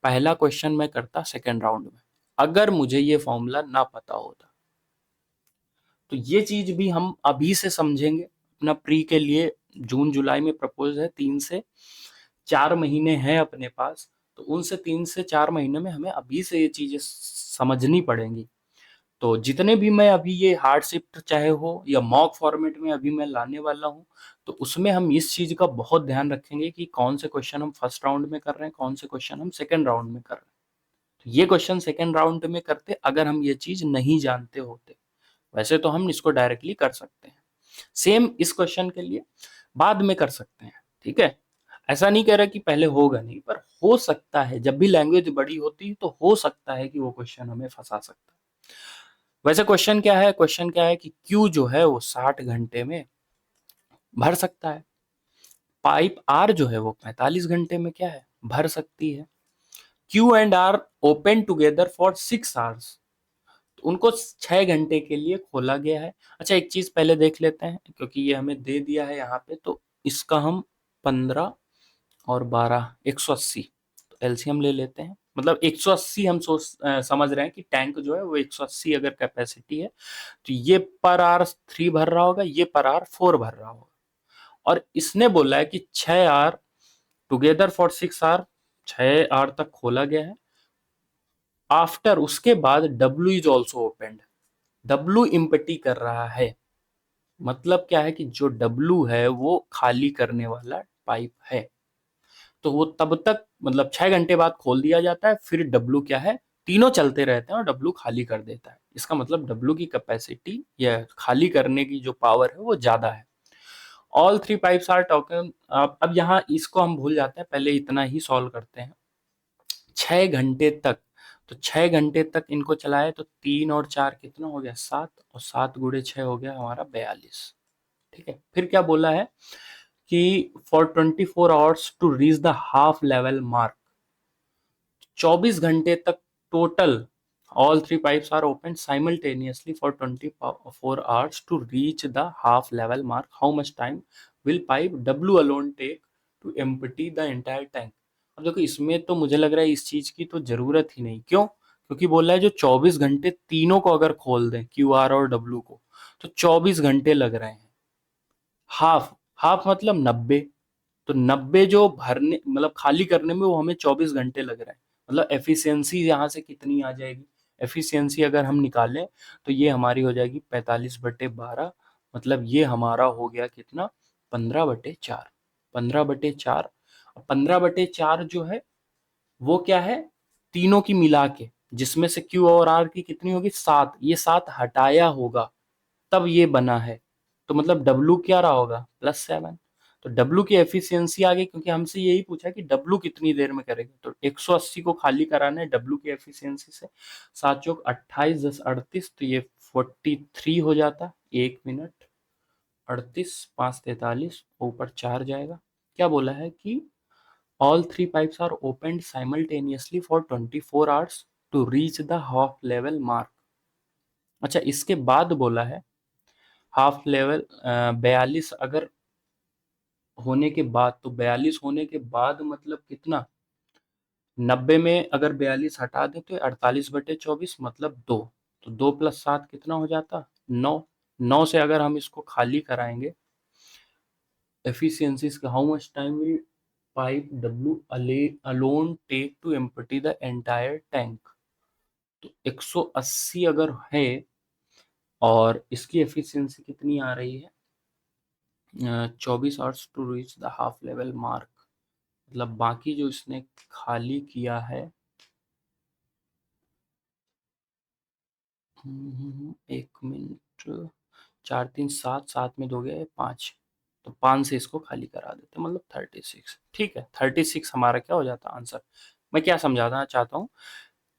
पहला क्वेश्चन मैं करता सेकेंड राउंड में, अगर मुझे ये फॉर्मूला ना पता होता। तो ये चीज भी हम अभी से समझेंगे, अपना प्री के लिए जून जुलाई में प्रपोज है, 3 से 4 महीने हैं अपने पास, तो उनसे 3 से 4 महीने में हमें अभी से ये चीजें समझनी पड़ेंगी। तो जितने भी मैं अभी ये हार्ड शिफ्ट चाहे हो या मॉक फॉर्मेट में अभी मैं लाने वाला हूँ, तो उसमें हम इस चीज का बहुत ध्यान रखेंगे कि कौन से क्वेश्चन हम फर्स्ट राउंड में कर रहे हैं, कौन से क्वेश्चन हम सेकंड राउंड में कर रहे हैं। तो ये क्वेश्चन सेकंड राउंड में करते अगर हम ये चीज नहीं जानते होते, वैसे तो हम इसको डायरेक्टली कर सकते हैं। सेम इस क्वेश्चन के लिए बाद में कर सकते हैं, ठीक है। ऐसा नहीं कह रहा कि पहले होगा नहीं, पर हो सकता है, जब भी लैंग्वेज बड़ी होती है तो हो सकता है कि वो क्वेश्चन हमें फंसा सकता है। वैसे क्वेश्चन क्या है, क्वेश्चन क्या है कि क्यू जो है वो 60 घंटे में भर सकता है, पाइप आर जो है वो 45 घंटे में क्या है, भर सकती है। Q and R open together for 6 hours, तो उनको 6 घंटे के लिए खोला गया है। अच्छा, एक चीज पहले देख लेते हैं, क्योंकि ये हमें दे दिया है यहाँ पे, तो इसका हम 15 और 12 180, तो एलसीएम ले लेते हैं। मतलब 180 हम समझ रहे हैं कि टैंक जो है वो 180 अगर कैपेसिटी है, तो ये पर आवर 3 भर रहा होगा, ये पर आवर 4 भर रहा होगा। और इसने बोला है कि 6 hour together for 6 hour, 6 hour तक खोला गया है। आफ्टर, उसके बाद W is also opened, W empty कर रहा है। मतलब क्या है कि जो डब्ल्यू है वो खाली करने वाला पाइप है, तो वो तब तक, मतलब 6 घंटे बाद खोल दिया जाता है, फिर डब्ल्यू क्या है, तीनों चलते रहते हैं और डब्ल्यू खाली कर देता है। इसका मतलब डब्ल्यू की कैपेसिटी या खाली करने की जो पावर है वो ज्यादा है। All three pipes are talking, अब यहाँ इसको हम भूल जाते हैं, पहले इतना ही सॉल्व करते हैं। 6 घंटे तक, तो 6 घंटे तक इनको चलाए तो 3 और 4 कितना हो गया, 7, और 7 × 6 हो गया हमारा 42। ठीक है, फिर क्या बोला है कि for 24 hours to reach the half level mark, 24 घंटे तक total, all three pipes are open simultaneously for 24 hours to reach the half level mark, how much time will pipe W alone take to empty the entire tank. अब देखो, इसमें तो मुझे लग रहा है इस चीज की तो जरूरत ही नहीं, क्यों, क्योंकि बोला है जो 24 घंटे तीनों को अगर खोल दें, क्यू आर और डब्ल्यू को, तो 24 घंटे लग रहे हैं। हाफ, हाफ मतलब 90, तो 90 जो भरने, मतलब खाली करने में वो हमें 24 घंटे लग रहा है। मतलब एफिशिएंसी यहाँ से कितनी आ जाएगी, एफिशिएंसी अगर हम निकालें तो ये हमारी हो जाएगी 45/12, मतलब ये हमारा हो गया कितना, 15/4, 15/4। 15/4 जो है वो क्या है, तीनों की मिला के, जिसमें से क्यू और आर की कितनी होगी, 7, ये 7 हटाया होगा तब ये बना है, तो मतलब डब्लू क्या रहा होगा, +7। तो डब्लू की एफिशिएंसी आ गई, क्योंकि हमसे यही पूछा कि डब्लू कितनी देर में करेगा, तो 180 को खाली कराना है डब्लू की एफिशिएंसी से, 7 चौक 28, 10 38, तो ये 43 हो जाता, 1 मिनट 38, 5 43, ऊपर 4 जाएगा। क्या बोला है कि all three pipes are open simultaneously for 24 hours to reach the half level mark. अच्छा, इसके बाद बोला है हाफ लेवल 42 अगर होने के बाद, तो 42 होने के बाद मतलब कितना, 90 में अगर 42 हटा दें तो 48/24 मतलब 2, तो 2 + 7 कितना हो जाता, 9। 9 से अगर हम इसको खाली कराएंगे, efficiency how much time will pipe W alone take to empty the entire tank, तो 180 अगर है और इसकी एफिशिएंसी कितनी आ रही है, 24 hours to reach the half level mark, मतलब बाकी जो इसने खाली किया है, 1 मिनट, 4 3 7, 7 में 2 गए 5, तो 5 से इसको खाली करा देते, मतलब 36। ठीक है, 36 हमारा क्या हो जाता आंसर। मैं क्या समझाना चाहता हूँ,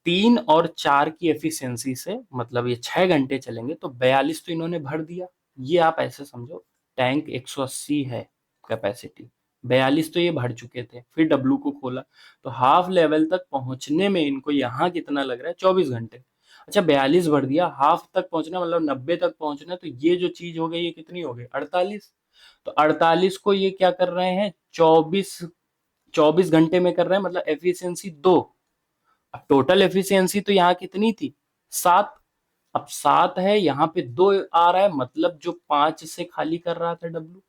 3 और 4 की एफिशिएंसी से, मतलब ये 6 घंटे चलेंगे तो 42 तो इन्होंने भर दिया, ये आप ऐसे समझो, टैंक 180 है कैपेसिटी, 42 तो ये भर चुके थे, फिर डब्लू को खोला, तो हाफ लेवल तक पहुंचने में इनको यहाँ कितना लग रहा है, 24 घंटे। अच्छा, 42 भर दिया, हाफ तक पहुंचना मतलब 90 तक पहुंचना, तो ये जो चीज हो गई ये कितनी हो गई, 48। तो 48 को ये क्या कर रहे हैं, 24 घंटे में कर रहे हैं, मतलब एफिशिएंसी 2। अब टोटल एफिशिएंसी तो यहाँ कितनी थी, 7, अब 7 है, यहाँ पे 2 आ रहा है, मतलब जो 5 से खाली कर रहा था डब्लू,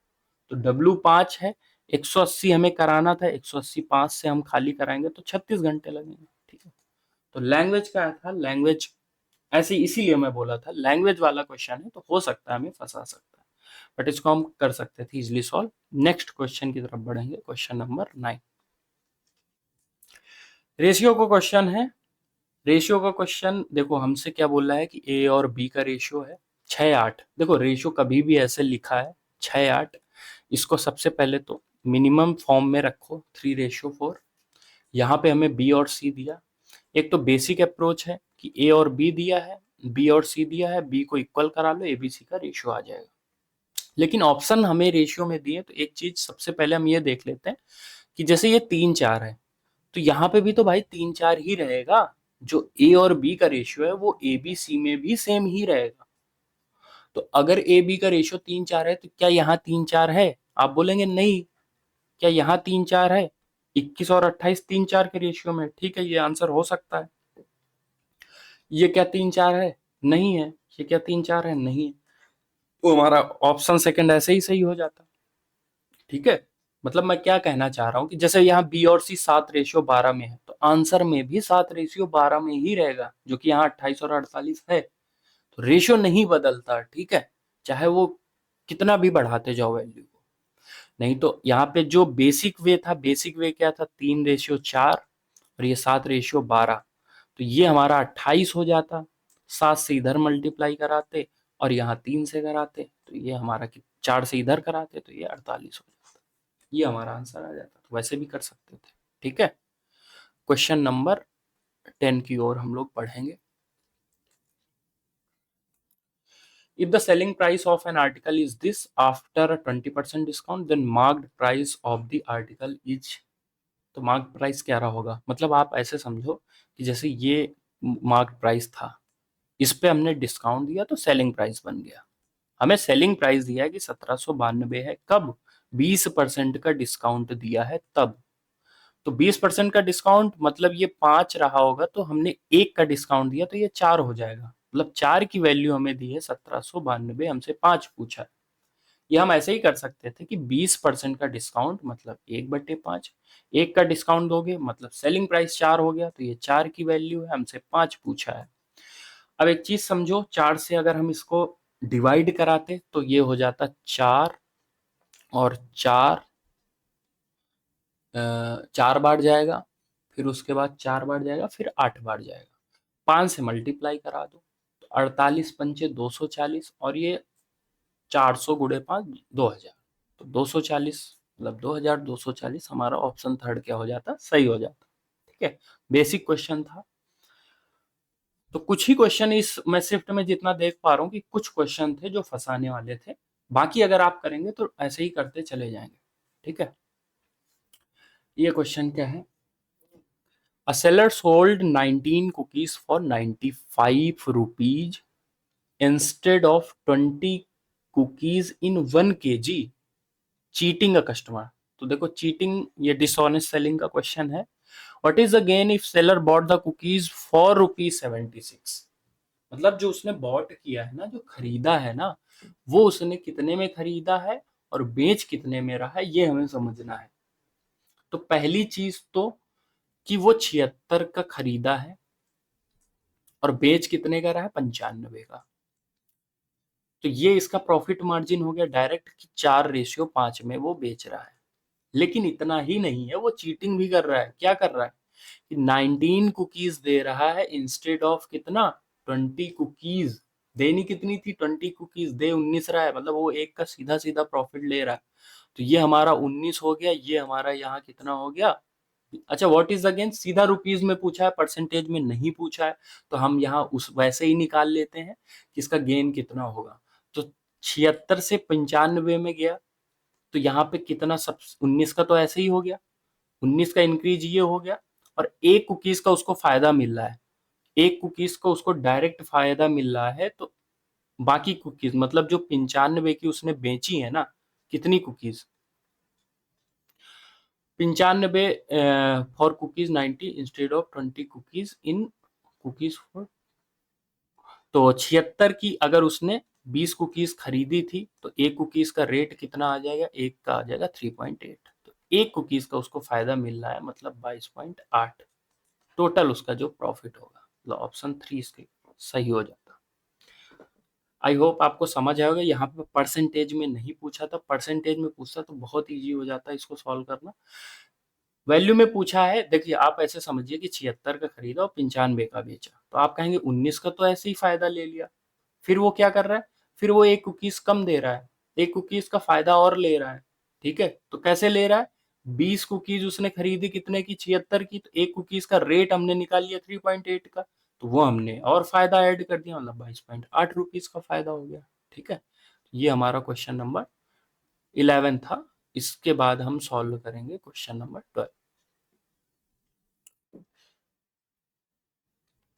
तो डब्लू 5 है, 180 हमें कराना था, 180 5 से हम खाली कराएंगे तो 36 घंटे लगेंगे। ठीक है, तो लैंग्वेज क्या था, लैंग्वेज ऐसे, इसीलिए मैं बोला था लैंग्वेज वाला क्वेश्चन है तो हो सकता है हमें फंसा सकता है, बट इसको हम कर सकते थे इजिली सॉल्व। नेक्स्ट क्वेश्चन की तरफ बढ़ेंगे, क्वेश्चन नंबर 9, रेशियो का क्वेश्चन है। रेशियो का क्वेश्चन देखो, हमसे क्या बोल रहा है कि ए और बी का रेशियो है, 6:8। देखो रेशियो कभी भी ऐसे लिखा है 6:8, इसको सबसे पहले तो मिनिमम फॉर्म में रखो 3:4। यहाँ पे हमें बी और सी दिया। एक तो बेसिक अप्रोच है कि ए और बी दिया है, बी और सी दिया है, बी को इक्वल करा लो, एबीसी का रेशियो आ जाएगा। लेकिन ऑप्शन हमें रेशियो में दिए, तो एक चीज सबसे पहले हम ये देख लेते हैं कि जैसे ये 3:4 है, तो यहाँ पे भी तो भाई 3:4 ही रहेगा। जो ए और बी का रेशियो है वो ए बी सी में भी सेम ही रहेगा। तो अगर ए बी का रेशियो 3:4 है तो क्या यहाँ 3:4 है? आप बोलेंगे नहीं। क्या यहाँ 3:4 है? 21 और 28 3:4 के रेशियो में, ठीक है, ये आंसर हो सकता है। ये क्या 3:4 है? नहीं है। ये क्या 3:4 है? नहीं है। तो हमारा ऑप्शन सेकंड ऐसे ही सही हो जाता। ठीक है, मतलब मैं क्या कहना चाह रहा हूँ कि जैसे यहाँ बी और सी 7:12 में है, तो आंसर में भी 7:12 में ही रहेगा, जो कि यहाँ 28 और 48 है। तो रेशियो नहीं बदलता, ठीक है, चाहे वो कितना भी बढ़ाते जाओ वैल्यू को। नहीं तो यहाँ पे जो बेसिक वे था, बेसिक वे क्या था? 3:4 और ये 7:12। तो ये हमारा 28 हो जाता, 7 से इधर मल्टीप्लाई कराते और यहाँ 3 से कराते, तो ये हमारा 4 से इधर कराते तो ये 48 हो जाता। ये हमारा आंसर आ जाता। तो वैसे भी कर सकते थे। ठीक है, क्वेश्चन नंबर 10 की ओर हम लोग पढ़ेंगे। If the selling price of an article is this after a 20% discount, then marked price of the article is, तो मार्क प्राइस क्या रहा होगा? मतलब आप ऐसे समझो कि जैसे ये मार्क प्राइस था, इस पे हमने डिस्काउंट दिया तो सेलिंग प्राइस बन गया। हमें सेलिंग प्राइस दिया है कि 1792 है, कब? 20% का डिस्काउंट दिया है तब। तो 20% का डिस्काउंट मतलब ये 5 रहा होगा, तो हमने 1 का डिस्काउंट दिया तो ये 4 हो जाएगा। मतलब 4 की वैल्यू हमें दी है 1792, हमसे 5 पूछा है। ये हम ऐसे ही कर सकते थे कि 20% का डिस्काउंट मतलब 1/5, 1 का डिस्काउंट दोगे मतलब सेलिंग प्राइस 4 हो गया, तो ये 4 की वैल्यू है, हमसे 5 पूछा है। अब एक चीज समझो, 4 से अगर हम इसको डिवाइड कराते तो ये हो जाता 4 और 4, 4 बार जाएगा, फिर उसके बाद 4 बार जाएगा, फिर 8 बार जाएगा। 5 से मल्टीप्लाई करा दो तो 48 पंचे 240, और ये 400 गुणे 5 2000, तो 240 मतलब 2240 हमारा ऑप्शन थर्ड क्या हो जाता? सही हो जाता। ठीक है, बेसिक क्वेश्चन था। तो कुछ ही क्वेश्चन इस मैं शिफ्ट में जितना देख पा रहा हूँ कि कुछ क्वेश्चन थे जो फंसाने वाले थे, बाकी अगर आप करेंगे तो ऐसे ही करते चले जाएंगे। ठीक है, ये क्वेश्चन क्या है? A seller sold 19 cookies for 95 rupees instead of 20 cookies in 1 kg, cheating a customer. तो देखो चीटिंग, ये डिसऑनेस्ट सेलिंग का क्वेश्चन है। What is the gain if seller bought the cookies for ₹76? मतलब जो उसने बॉट किया है ना, जो खरीदा है ना, वो उसने कितने में खरीदा है और बेच कितने में रहा है, ये हमें समझना है। तो पहली चीज तो कि वो 76 का खरीदा है और बेच कितने का रहा है? 95 का। तो ये इसका प्रॉफिट मार्जिन हो गया डायरेक्ट कि 4:5 में वो बेच रहा है। लेकिन इतना ही नहीं है, वो चीटिंग भी कर रहा है। क्या कर रहा है कि 19 कुकीज दे रहा है इंस्टेड ऑफ कितना? 20 कुकीज। देनी कितनी थी? 20 कुकीज, दे 19 रहा है, मतलब वो एक का सीधा सीधा प्रॉफिट ले रहा है। तो ये हमारा 19 हो गया, ये हमारा यहाँ कितना हो गया? अच्छा, व्हाट इज अगेन? सीधा रुपीज में पूछा है, परसेंटेज में नहीं पूछा है, तो हम यहाँ उस वैसे ही निकाल लेते हैं कि इसका गेन कितना होगा। तो 76 से 95 में गया, तो यहाँ पे कितना? सब 19 का तो ऐसे ही हो गया, 19 का इंक्रीज ये हो गया, और एक कुकीज का उसको फायदा मिल रहा है, एक कुकीज को उसको डायरेक्ट फायदा मिल रहा है। तो बाकी कुकीज मतलब जो 95 की उसने बेची है ना, कितनी cookies? 95 for cookies 90 instead of 20 cookies in cookies for. तो 76 की अगर उसने 20 कुकीज खरीदी थी, तो एक कुकीज का रेट कितना आ जाएगा? एक का आ जाएगा 3.8। तो एक कुकीज का उसको फायदा मिल रहा है, मतलब 22.8 टोटल उसका जो प्रॉफिट होगा। मतलब ऑप्शन 3 इसके सही हो जाता। आई होप आपको समझ आएगा। यहाँ पे परसेंटेज में नहीं पूछा था, परसेंटेज में पूछता तो बहुत इजी हो जाता इसको सॉल्व करना। वैल्यू में पूछा है, देखिए आप ऐसे समझिए कि 76 का खरीदा और 95 का बेचा, तो आप कहेंगे 19 का तो ऐसे ही फायदा ले लिया। फिर वो क्या कर रहा है? फिर वो एक कुकीज कम दे रहा है, एक कुकीज का फायदा और ले रहा है। ठीक है, तो कैसे ले रहा है, 20 कुकीज उसने खरीदी कितने की, 76 की, तो एक कुकीज का रेट हमने निकाल लिया 3.8 का, तो वो हमने और फायदा ऐड कर दिया, मतलब 22.8 रुपीज का फायदा हो गया। ठीक है, ये हमारा क्वेश्चन नंबर 11 था। इसके बाद हम सॉल्व करेंगे क्वेश्चन नंबर 12।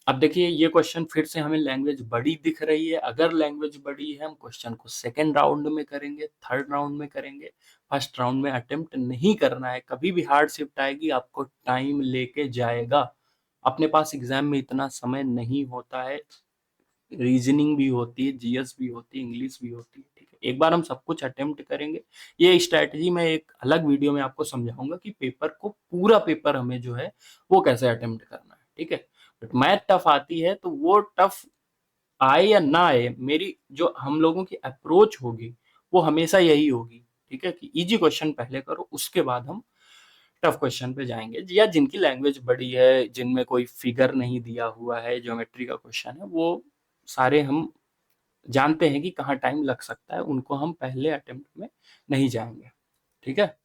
अब देखिए ये क्वेश्चन फिर से हमें लैंग्वेज बड़ी दिख रही है। अगर लैंग्वेज बड़ी है हम क्वेश्चन को सेकंड राउंड में करेंगे, थर्ड राउंड में करेंगे, फर्स्ट राउंड में अटेम्प्ट नहीं करना है। कभी भी हार्ड शिफ्ट आएगी आपको टाइम लेके जाएगा, अपने पास एग्जाम में इतना समय नहीं होता है। रीजनिंग भी होती है, जीएस भी होती है, इंग्लिश भी होती है। ठीक है, एक बार हम सब कुछ अटेम्प्ट करेंगे। ये स्ट्रैटेजी मैं एक अलग वीडियो में आपको समझाऊंगा कि पेपर को, पूरा पेपर हमें जो है वो कैसे अटेम्प्ट करना है। ठीक है, बट मैथ टफ आती है तो वो टफ आए या ना आए, मेरी जो हम लोगों की अप्रोच होगी वो हमेशा यही होगी। ठीक है, कि इजी क्वेश्चन पहले करो, उसके बाद हम टफ क्वेश्चन पे जाएंगे, या जिनकी लैंग्वेज बड़ी है, जिनमें कोई फिगर नहीं दिया हुआ है, ज्योमेट्री का क्वेश्चन है, वो सारे हम जानते हैं कि कहाँ टाइम लग सकता है, उनको हम पहले अटेम्प्ट में नहीं जाएंगे। ठीक है,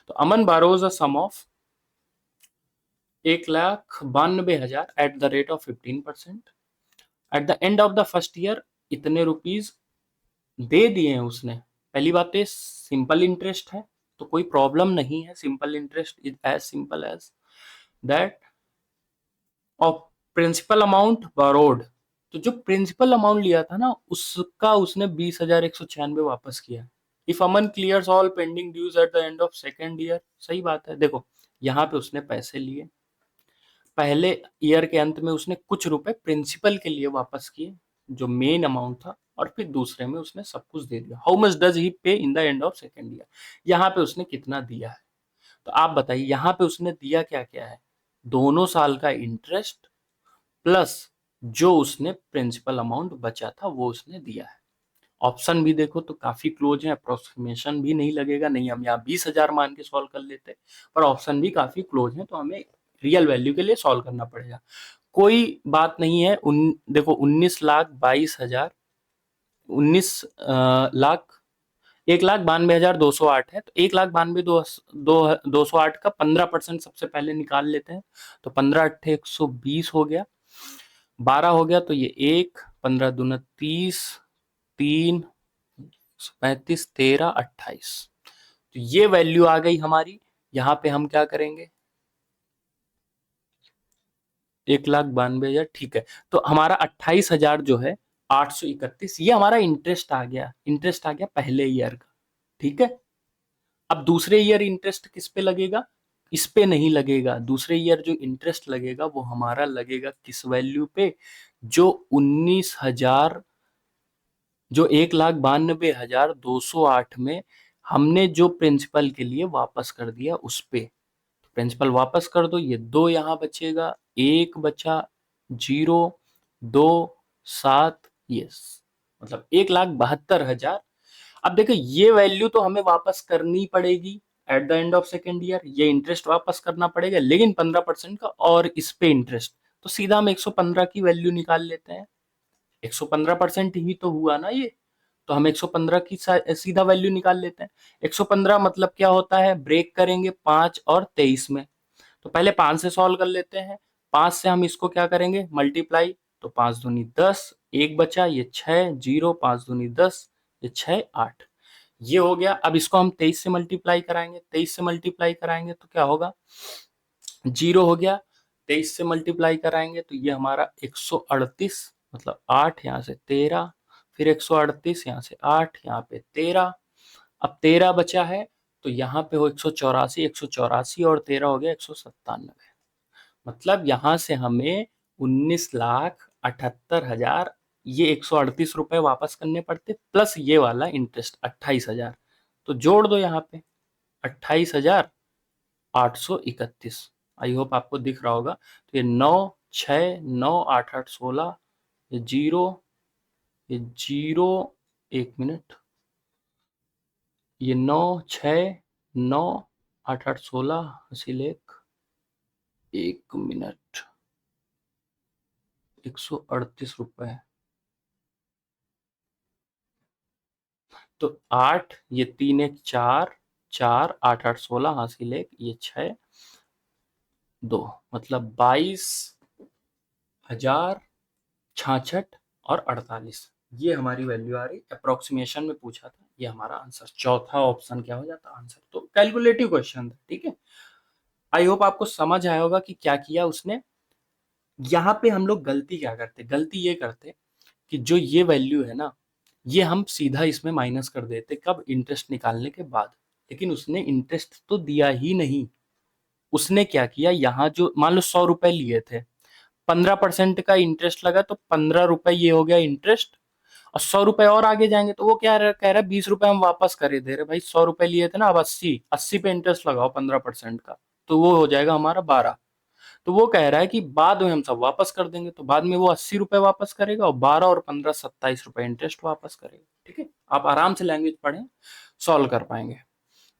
तो Aman borrows a sum of 1,92,000 at the rate of 15%। At the end of the first year इतने रुपीज दे दिए हैं उसने। पहली बात तो सिंपल इंटरेस्ट है, तो कोई प्रॉब्लम नहीं है, simple interest is as simple as that of principal amount borrowed. तो जो प्रिंसिपल अमाउंट लिया था ना उसका उसने 20,196 वापस किया। If Aman clears all pending dues at the end of second year, सही बात है। देखो यहाँ पे उसने पैसे लिए, पहले ईयर के अंत में उसने कुछ रुपए प्रिंसिपल के लिए वापस किए जो मेन अमाउंट था, और फिर दूसरे में उसने सब कुछ दे दिया। हाउ मच डज ही पे in the end of second year, यहाँ पे उसने कितना दिया है। तो आप बताइए यहाँ पे उसने दिया क्या क्या है, दोनों साल का इंटरेस्ट प्लस जो उसने प्रिंसिपल अमाउंट बचा था वो उसने दिया है। ऑप्शन भी देखो तो काफी क्लोज है, अप्रोक्सीमेशन भी नहीं लगेगा, नहीं हम यहाँ 20,000 मान के सॉल्व कर लेते, पर ऑप्शन भी काफी क्लोज है, तो हमें रियल वैल्यू के लिए सॉल्व करना पड़ेगा। कोई बात नहीं है। देखो 19,22,000, 19 लाख 1,92,208 है, तो 1,92,208 का 15% सबसे पहले निकाल लेते हैं। तो 15 × 8 = 120 हो गया, 12 हो गया, तो ये 1, 15 × 2 = 30, 3, 35, 13, 28। तो ये वैल्यू आ गई हमारी। यहाँ पे हम क्या करेंगे, 1,92,000, ठीक है। तो हमारा 28,000 जो है 831, ये हमारा इंटरेस्ट आ गया, इंटरेस्ट आ गया पहले ईयर का। ठीक है, अब दूसरे ईयर इंटरेस्ट किस पे लगेगा, इस पे नहीं लगेगा। दूसरे ईयर जो इंटरेस्ट लगेगा वो हमारा लगेगा किस वैल्यू पे, जो 19,000, जो 1,92,208 में हमने जो प्रिंसिपल के लिए वापस कर दिया उस पे। प्रिंसिपल वापस कर दो, ये 2 यहाँ बचेगा, 1 बचा, 0, 2, 7, यस, मतलब 1,72,000। अब देखो ये वैल्यू तो हमें वापस करनी पड़ेगी eight the end of second year, ये इंटरेस्ट वापस करना पड़ेगा, लेकिन 15% का, और इस पे इंटरेस्ट, तो सीधा हम 115 की वैल्यू निकाल लेते हैं। 115% ही तो हुआ ना ये, तो हम 115 की सीधा वैल्यू निकाल लेते हैं। 115 मतलब क्या होता है, ब्रेक करेंगे 5 और 23 में, तो पहले 5 से सॉल्व कर लेते हैं। 5 से हम इसको क्या करेंगे, मल्टीप्लाई, तो 5 दूनी 10, एक बचा, ये 6, 0, 5 दूनी 10, ये 6, 8, ये हो गया। अब इसको हम 23 से मल्टीप्लाई कराएंगे, 23 से मल्टीप्लाई कराएंगे तो क्या होगा, 0 हो गया। 23 से मल्टीप्लाई कराएंगे तो ये हमारा 138, मतलब 8, यहाँ से 13, फिर 138, यहाँ से 8, यहाँ पे 13, अब 13 बचा है, तो यहाँ पे हो 184, 184 और 13 हो गया 197। मतलब यहाँ से हमें 19,78,000, ये 138 रुपए वापस करने पड़ते, प्लस ये वाला इंटरेस्ट 28,000, तो जोड़ दो यहाँ पे 28,831। आई होप आपको दिख रहा होगा। तो ये 9, 6, 9, 8, 8, 16, ये 0, ये 0, 1 मिनट, ये 9, 6, 9, 8, 8, 16, हासिल 1 मिनट, 138 रुपए। तो 8, ये 3 1 4, 4 8 8 16, हासिल 1, ये 6 2, मतलब 22,066 और 48, ये हमारी वैल्यू आ रही। अप्रोक्सीमेशन में पूछा था, ये हमारा आंसर, चौथा ऑप्शन क्या हो जाता आंसर। तो कैलकुलेटिव क्वेश्चन था, ठीक है। आई होप आपको समझ आया होगा कि क्या किया उसने। यहाँ पे हम लोग गलती क्या करते, गलती ये करते कि जो ये वैल्यू है ना, ये हम सीधा इसमें माइनस कर देते, कब, इंटरेस्ट निकालने के बाद। लेकिन उसने इंटरेस्ट तो दिया ही नहीं। उसने क्या किया, यहाँ जो मान लो 100 रुपए लिए थे, 15% का इंटरेस्ट लगा, तो 15 रुपए ये हो गया इंटरेस्ट, और 100 रुपए और आगे जाएंगे तो वो क्या कह रहा है, 20 रुपए हम वापस करे दे रहे भाई। 100 रुपए लिए थे ना, अब 80 पे इंटरेस्ट लगाओ 15% का, तो वो हो जाएगा हमारा 12। तो वो कह रहा है कि बाद में हम सब वापस कर देंगे, तो बाद में वो 80 रुपए वापस करेगा, और 12 और 15 27 रुपए इंटरेस्ट वापस करेगा। ठीक है, आप आराम से लैंग्वेज पढ़ें, सॉल्व कर पाएंगे।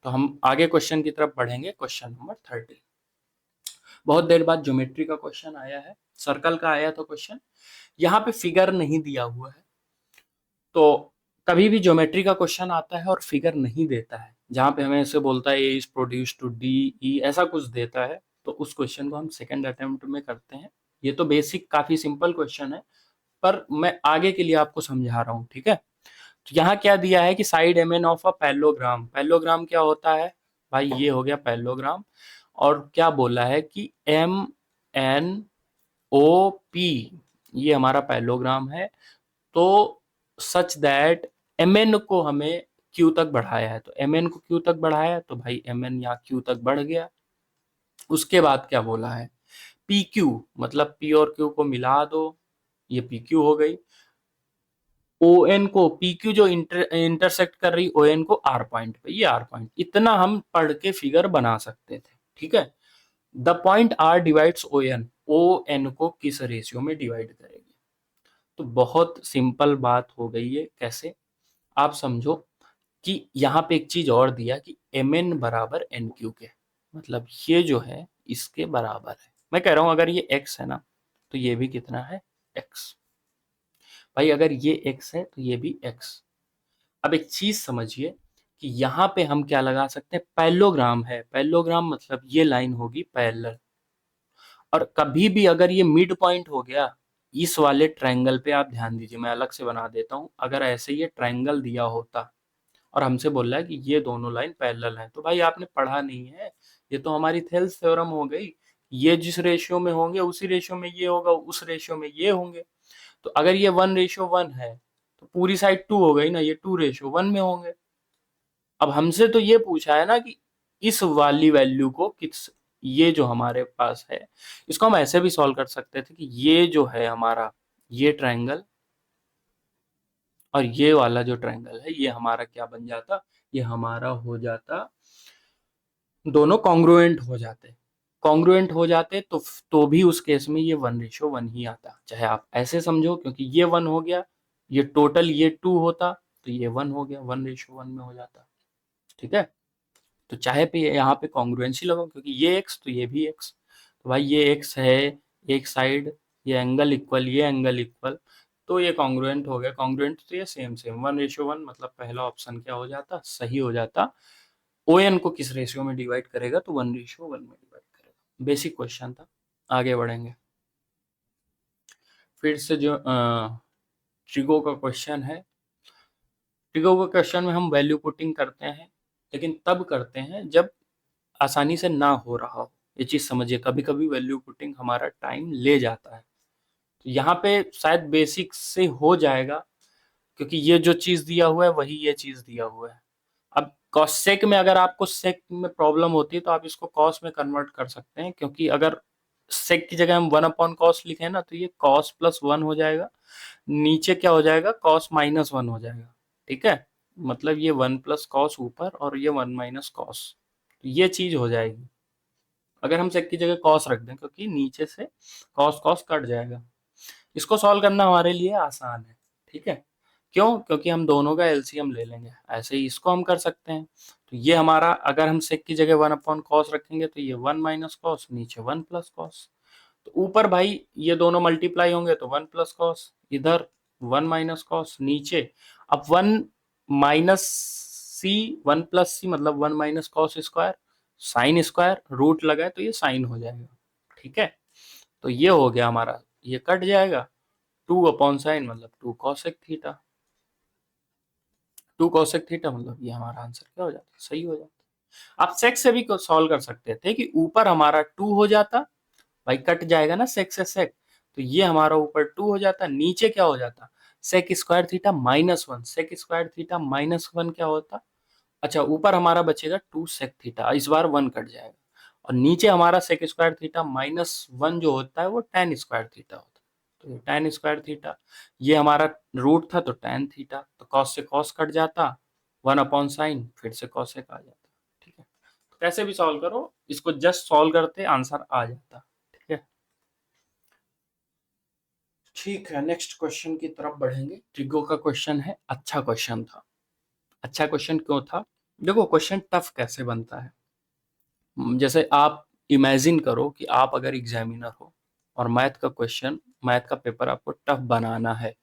तो हम आगे क्वेश्चन की तरफ बढ़ेंगे, क्वेश्चन नंबर 30। बहुत देर बाद ज्योमेट्री का क्वेश्चन आया है, सर्कल का आया था क्वेश्चन। यहाँ पे फिगर नहीं दिया हुआ है, तो कभी भी ज्योमेट्री का क्वेश्चन आता है और फिगर नहीं देता है, जहां पे हमें ऐसे बोलता है A is produce to D E, ऐसा कुछ देता है, तो उस क्वेश्चन को हम सेकंड अटेम्प्ट में करते हैं। ये तो बेसिक काफी सिंपल क्वेश्चन है, पर मैं आगे के लिए आपको समझा रहा हूँ, ठीक है। तो यहाँ क्या दिया है कि side M N of a parallelogram, parallelogram क्या होता है भाई, ये हो गया पैरेललोग्राम। और क्या बोला है कि एम एन ओ पी, ये हमारा पैरेललोग्राम है। तो सच दैट एम एन को हमें क्यू तक बढ़ाया है, तो एम एन को क्यू तक बढ़ाया है, तो भाई एम एन यहाँ क्यू तक बढ़ गया। उसके बाद क्या बोला है, पी क्यू, मतलब पी और क्यू को मिला दो, ये पी क्यू हो गई। ओ एन को, पी क्यू जो इंटरसेक्ट कर रही ओ एन को आर पॉइंट पे, ये आर पॉइंट, इतना हम पढ़ के फिगर बना सकते थे, ठीक है। The point R divides O N को किस रेशियो में डिवाइड करेगी। तो बहुत सिंपल बात हो गई है, कैसे, आप समझो कि यहाँ पे एक चीज और दिया कि एम एन बराबर एन क्यू के, मतलब ये जो है इसके बराबर है। मैं कह रहा हूं अगर ये x है ना, तो ये भी कितना है, x। भाई अगर ये x है तो ये भी x। अब एक चीज समझिए कि यहाँ पे हम क्या लगा सकते हैं, पैरेललोग्राम है, पैरेललोग्राम मतलब ये लाइन होगी पैरेलल। और कभी भी अगर ये मिड पॉइंट हो गया इस वाले ट्रायंगल पे, आप ध्यान दीजिए, मैं अलग से बना देता हूं, अगर ऐसे ये ट्रायंगल दिया होता और हमसे बोल रहा है कि ये दोनों लाइन पैरेलल हैं, तो भाई आपने पढ़ा नहीं है, ये तो हमारी थेल्स थ्योरम हो गई। ये जिस रेशियो में होंगे उसी रेशियो में ये होगा, उस रेशियो में ये होंगे। तो अगर ये 1:1 है, तो पूरी साइड 2 हो गई ना, ये 2:1 में होंगे। अब हमसे तो ये पूछा है ना कि इस वाली वैल्यू को किस, ये जो हमारे पास है, इसको हम ऐसे भी सॉल्व कर सकते थे कि ये जो है हमारा, ये ट्रायंगल और ये वाला जो ट्रायंगल है, ये हमारा क्या बन जाता, ये हमारा हो जाता, दोनों कॉन्ग्रुएंट हो जाते। कॉन्ग्रुएंट हो जाते तो भी उस केस में ये 1:1 ही आता, चाहे आप ऐसे समझो, क्योंकि ये 1 हो गया, ये टोटल ये 2 होता, तो ये 1 हो गया, 1:1 में हो जाता, ठीक है। तो चाहे पे यहाँ पे कॉन्ग्रुएंसी लगाओ, क्योंकि ये x तो ये भी x, तो भाई ये x है एक साइड, ये एंगल इक्वल, ये एंगल इक्वल, तो ये कॉन्ग्रुएंट हो गया। कॉन्ग्रुएंट तो ये सेम सेम 1:1, मतलब पहला ऑप्शन क्या हो जाता, सही हो जाता। ओ एन को किस रेशियो में डिवाइड करेगा, तो 1:1 में डिवाइड करेगा। बेसिक क्वेश्चन था, आगे बढ़ेंगे। फिर से जो ट्रिगो का क्वेश्चन है, ट्रिगो का क्वेश्चन में हम वैल्यू पुटिंग करते हैं, लेकिन तब करते हैं जब आसानी से ना हो रहा हो। ये चीज समझिए, कभी कभी वैल्यू पुटिंग हमारा टाइम ले जाता है, तो यहाँ पे शायद बेसिक से हो जाएगा, क्योंकि ये जो चीज दिया हुआ है वही ये चीज दिया हुआ है। अब कॉस सेक में अगर आपको सेक में प्रॉब्लम होती है, तो आप इसको कॉस में कन्वर्ट कर सकते हैं, क्योंकि अगर सेक की जगह हम 1/cos लिखे ना, तो ये cos+1 हो जाएगा, नीचे क्या हो जाएगा, cos-1 हो जाएगा, ठीक है। मतलब ये 1+cos ऊपर और ये 1-cos, तो ये चीज हो जाएगी अगर हम सेक की जगह cos रख दें, क्योंकि नीचे से cos cos कट जाएगा। इसको सॉल्व करना हमारे लिए आसान है, ठीक है। क्यों, क्योंकि हम दोनों का एलसीएम ले लेंगे, ऐसे ही इसको हम कर सकते हैं। तो ये हमारा, अगर हम सेक की जगह 1/cos रखेंगे, तो ये 1-cos, नीचे 1+cos, तो ऊपर भाई ये दोनों मल्टीप्लाई होंगे तो 1+cos, इधर 1-cos, नीचे अब 1 माइनस सी, 1 + सी मतलब 1 - cos² साइन स्क्वायर, रूट लगा है तो ये साइन हो जाएगा। ठीक है, तो ये हो गया हमारा, ये कट जाएगा, 2/sin मतलब 2 cosec थीटा, 2 cosec थीटा मतलब ये हमारा आंसर क्या हो जाता है, सही हो जाता है। आप सेक से भी सॉल्व कर सकते थे कि ऊपर हमारा 2 हो जाता, भाई कट जाएगा ना सेक से सेक, तो ये हमारा ऊपर 2 हो जाता, नीचे क्या हो जाता, sec² θ -1, sec² θ -1 क्या होता, अच्छा ऊपर हमारा बचेगा 2 sec θ, इस बार 1 कट जाएगा, और नीचे हमारा sec² θ -1 जो होता है वो tan² θ होता है, तो ये tan²θ, ये हमारा रूट था तो tan थीटा, तो cos से cos कट जाता, 1/sin फिर से cosec आ जाता। ठीक है, तो कैसे भी सॉल्व करो, इसको जस्ट सॉल्व करते आंसर आ जाता। ठीक है, ठीक है, नेक्स्ट क्वेश्चन की तरफ बढ़ेंगे। ट्रिगो का क्वेश्चन है, अच्छा क्वेश्चन था। अच्छा क्वेश्चन क्यों था, देखो क्वेश्चन टफ कैसे बनता है, जैसे आप इमेजिन करो कि आप अगर एग्जामिनर हो और मैथ का क्वेश्चन, मैथ का पेपर आपको टफ बनाना है,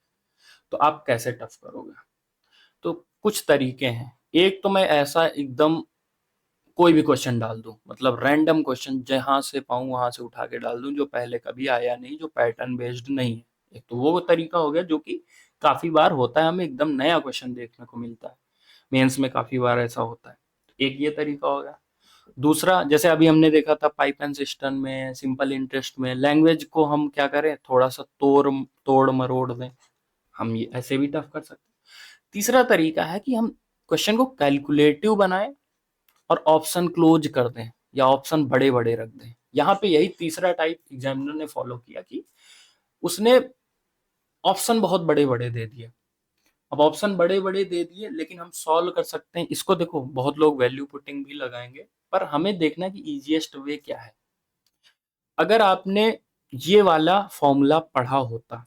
तो आप कैसे टफ करोगे। तो कुछ तरीके हैं, एक तो मैं ऐसा एकदम कोई भी क्वेश्चन डाल दूं, मतलब रैंडम क्वेश्चन जहां से पाऊं वहां से उठा के डाल दूं, जो पहले कभी आया नहीं, जो पैटर्न बेस्ड नहीं है। एक तो वो तरीका हो गया जो कि काफी बार होता है, हमें एकदम नया क्वेश्चन देखने को मिलता है, मेंस में काफी बार ऐसा होता है, एक ये तरीका हो गया। दूसरा, जैसे अभी हमने देखा था पाइप एंड सिस्टम में, सिंपल इंटरेस्ट में, लैंग्वेज को हम क्या करें, थोड़ा सा तोड़ मरोड़ दें, हम ये ऐसे भी टफ कर सकते हैं। तीसरा तरीका है कि हम क्वेश्चन को कैलकुलेटिव बनाएं और ऑप्शन क्लोज कर दें या ऑप्शन बड़े बड़े रख दें। यहाँ पे यही तीसरा टाइप एग्जामिनर ने फॉलो किया कि उसने ऑप्शन बहुत बड़े बड़े दे दिए। अब ऑप्शन बड़े बड़े दे दिए, लेकिन हम सॉल्व कर सकते हैं इसको। देखो बहुत लोग वैल्यू पुटिंग भी लगाएंगे, पर हमें देखना है कि इजीएस्ट वे क्या है। अगर आपने ये वाला फॉर्मूला पढ़ा होता,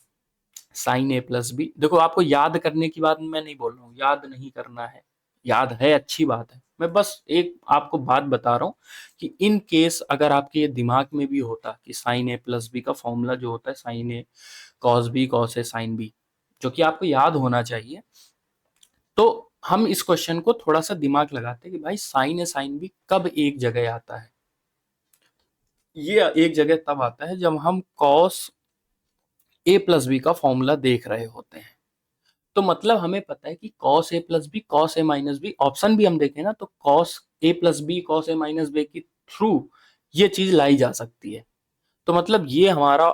sin a + b, देखो आपको याद करने की बात मैं नहीं बोल रहा हूँ, याद नहीं करना है, याद है अच्छी बात है, मैं बस एक आपको बात बता रहा हूँ कि इन केस अगर आपके ये दिमाग में भी होता कि sin a + b का फॉर्मूला जो होता है sin a cos b cos a sin b, जो कि आपको याद होना चाहिए, तो हम इस क्वेश्चन को थोड़ा सा दिमाग लगाते हैं कि भाई sin a sin b कब एक जगह आता है। ये एक जगह तब आता है जब हम cos a + b का फॉर्मूला देख रहे होते हैं। तो मतलब हमें पता है कि cos a + b cos a - b, option भी हम देखें ना तो cos a + b cos a - b के थ्रू ये चीज लाई जा सकती है। तो मतलब ये हमारा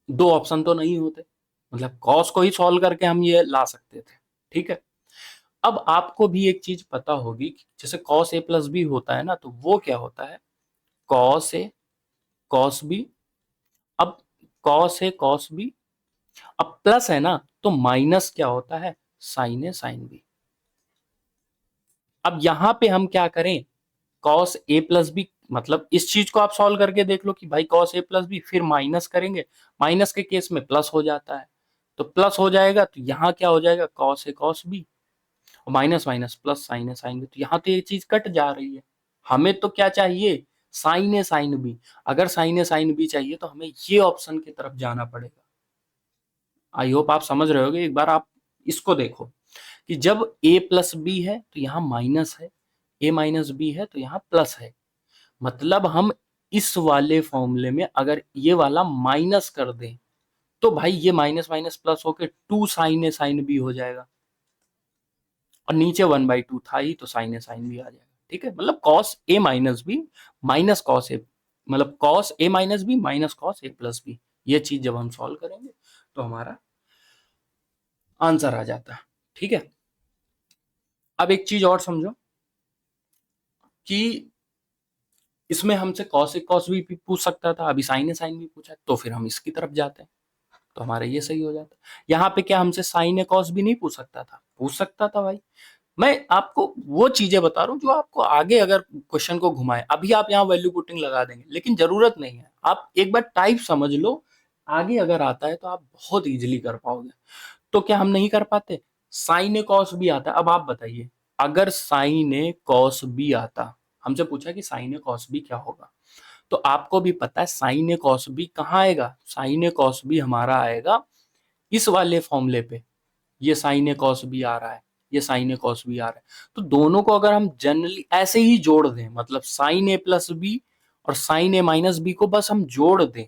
दो ऑप्शन तो नहीं होते, मतलब cos को ही सॉल्व करके हम ये ला सकते थे। ठीक है, अब आपको भी एक चीज पता होगी कि जैसे cos a + b होता है ना, तो वो क्या होता है, cos a cos b, अब cos a cos b, अब प्लस है ना तो माइनस क्या होता है, sin a sin b। अब यहां पे हम क्या करें, cos a + b, मतलब इस चीज को आप सॉल्व करके देख लो कि भाई cos a + b, फिर माइनस करेंगे, माइनस के केस में प्लस हो जाता है, तो प्लस हो जाएगा, तो यहाँ क्या हो जाएगा cos a cos b, और minus minus plus sin a sin b, तो यहाँ तो ये चीज कट जा रही है। हमें तो क्या चाहिए, sin a sin b, अगर sin a sin b चाहिए तो हमें ये ऑप्शन की तरफ जाना पड़ेगा। आई होप आप समझ रहे होगे, एक बार आप इसको देखो कि जब a + b है तो यहाँ माइनस है, a - b है तो यहाँ प्लस है, मतलब हम इस वाले फॉर्मूले में अगर ये वाला माइनस कर दें तो भाई ये माइनस माइनस प्लस होके 2 sin a sin b हो जाएगा, और नीचे 1/2 था ही तो sin a sin b आ जाएगा। ठीक है, मतलब cos a - b minus cos a, मतलब cos a - b minus cos a + b, ये चीज जब हम सॉल्व करेंगे तो हमारा आंसर आ जाता है। ठीक है, अब एक चीज और समझो कि इसमें हमसे cos a cos b भी पूछ सकता था, अभी sin a sin b पूछा, तो फिर हम इसकी तरफ जाते हैं, तो हमारा ये सही हो जाता। यहाँ पे क्या हमसे sin a cos b नहीं पूछ सकता था, पूछ सकता था भाई। मैं आपको वो चीजें बता रहा हूँ जो आपको आगे अगर क्वेश्चन को घुमाए, अभी आप यहाँ वैल्यू पुटिंग लगा देंगे, लेकिन जरूरत नहीं है, आप एक बार टाइप समझ लो, आगे अगर आता है तो आप बहुत इजीली कर पाओगे। तो क्या हम नहीं कर पाते, साइन ए कॉस बी आता है। अब आप बताइए, अगर साइन ए कॉस बी आता, हमसे पूछा कि साइन ए कॉस बी क्या होगा, तो आपको भी पता है साइन ए कॉस बी कहाँ आएगा, साइन ए कॉस बी हमारा आएगा इस वाले फॉर्मूले पे, ये साइन ए कॉस बी आ रहा है, ये साइन ए कॉस बी आ रहा है। तो दोनों को अगर हम जनरली ऐसे ही जोड़ दें, मतलब साइन ए प्लस बी और साइन ए माइनस बी को बस हम जोड़ दें,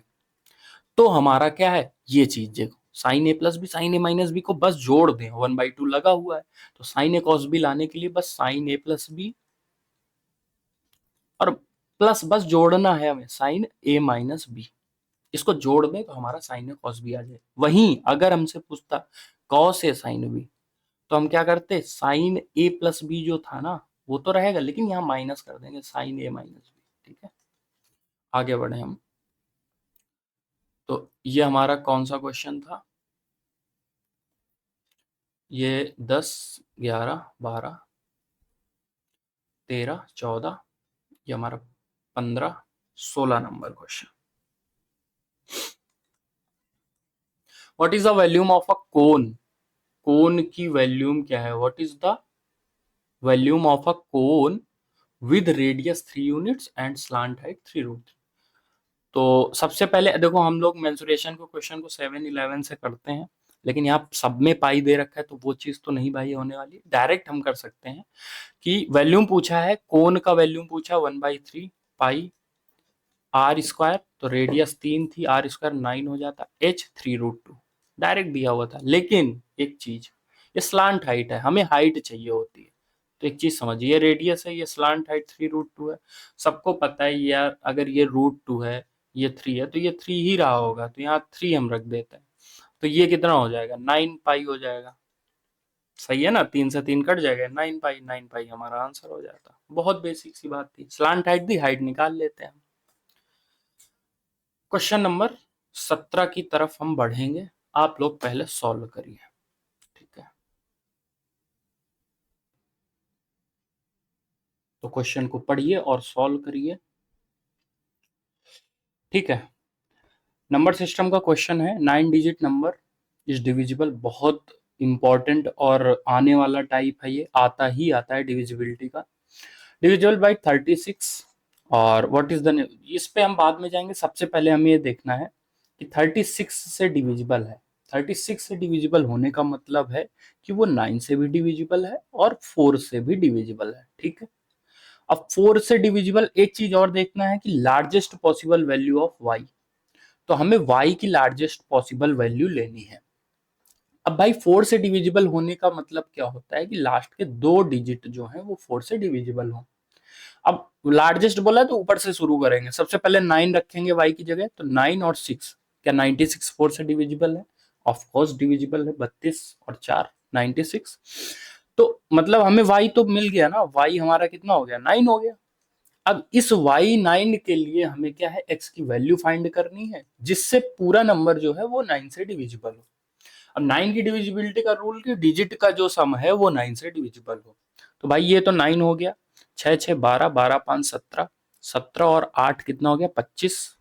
तो हमारा क्या है, ये चीज देखो, साइन ए प्लस बी साइन ए माइनस बी को बस जोड़ दें, 1/2 लगा हुआ है, तो साइन ए कॉस बी लाने के लिए बस साइन ए प्लस बी और प्लस बस जोड़ना है हमें साइन ए माइनस बी, इसको जोड़ दें तो हमारा साइन ए कॉस बी आ जाए। वहीं अगर हमसे पूछता कॉस ए साइन बी, तो हम क्या करते, साइन ए प्लस बी जो था ना वो तो रहेगा, लेकिन यहाँ माइनस कर देंगे साइन ए माइनस बी। ठीक है, आगे बढ़े हम। तो ये हमारा कौन सा क्वेश्चन था, ये 10, 11, 12, 13, 14, ये हमारा 15, 16 number question. What is the volume of a cone, cone की वॉल्यूम क्या है, what is the volume of a cone with radius 3 units and slant height 3√3। तो सबसे पहले देखो, हम लोग मेंसुरेशन को क्वेश्चन को 7-11 से करते हैं, लेकिन यहाँ सब में पाई दे रखा है तो वो चीज तो नहीं भाई होने वाली। डायरेक्ट हम कर सकते हैं कि वॉल्यूम पूछा है, कोन का वॉल्यूम पूछा 1/3 पाई आर स्क्वायर, तो रेडियस 3 थी, आर स्क्वायर 9 हो जाता, एच 3√2 डायरेक्ट दिया हुआ था। लेकिन एक चीज, ये स्लांट हाइट है, हमें हाइट चाहिए होती है। तो एक चीज समझिए, ये रेडियस है, ये स्लांट हाइट 3√2 है। सबको पता है यार, अगर ये √2 है, ये 3 है, तो ये 3 ही रहा होगा, तो यहाँ 3 हम रख देते हैं। तो ये कितना हो जाएगा, 9 पाई हो जाएगा। सही है ना, 3 से 3 कट जाएगा, 9 पाई, 9 पाई हमारा आंसर हो जाता। बहुत बेसिक सी बात थी, स्लांट हाइट दी, हाइट निकाल लेते हैं। क्वेश्चन नंबर 17 की तरफ हम बढ़ेंगे, आप लोग पहले सॉल्व करिए। ठीक है, तो क्वेश्चन को पढ़िए और सॉल्व करिए। ठीक है, नंबर सिस्टम का क्वेश्चन है, 9 डिजिट नंबर इज डिविजिबल। बहुत इंपॉर्टेंट और आने वाला टाइप है, ये आता ही आता है डिविजिबिलिटी का। डिविजिबल बाई 36, और व्हाट इज द, इस पे हम बाद में जाएंगे। सबसे पहले हमें ये देखना है कि 36 से डिविजिबल है। 36 से डिविजिबल होने का मतलब है कि वो 9 से भी डिविजिबल है और 4 से भी डिविजिबल है। ठीक है, अब 4 से डिविजिबल, एक चीज और देखना है कि largest possible value of Y, तो हमें y की लार्जेस्ट पॉसिबल वैल्यू लेनी है। अब भाई 4 से डिविजिबल होने का मतलब क्या होता है कि लास्ट के 2 डिजिट जो हैं वो 4 से डिविजिबल हो। अब लार्जेस्ट बोला तो ऊपर से शुरू करेंगे, सबसे पहले 9 रखेंगे y की जगह, तो 9 और 6, क्या 96 4 से डिविजिबल है? ऑफ कोर्स डिविजिबल है, 32 और 4 96। तो मतलब हमें y तो मिल गया ना, y हमारा कितना हो गया, 9 हो गया। अब इस y9 के लिए हमें क्या है, x की वैल्यू फाइंड करनी है, जिससे पूरा नंबर जो है वो 9 से डिविजिबल हो। अब 9 की डिविजिबिलिटी का रूल कि डिजिट का जो सम है वो 9 से डिविजिबल हो। तो भाई ये तो 9 हो गया, 6 6 12, 12 5 17, 17 और 8 कितना हो गया, 25,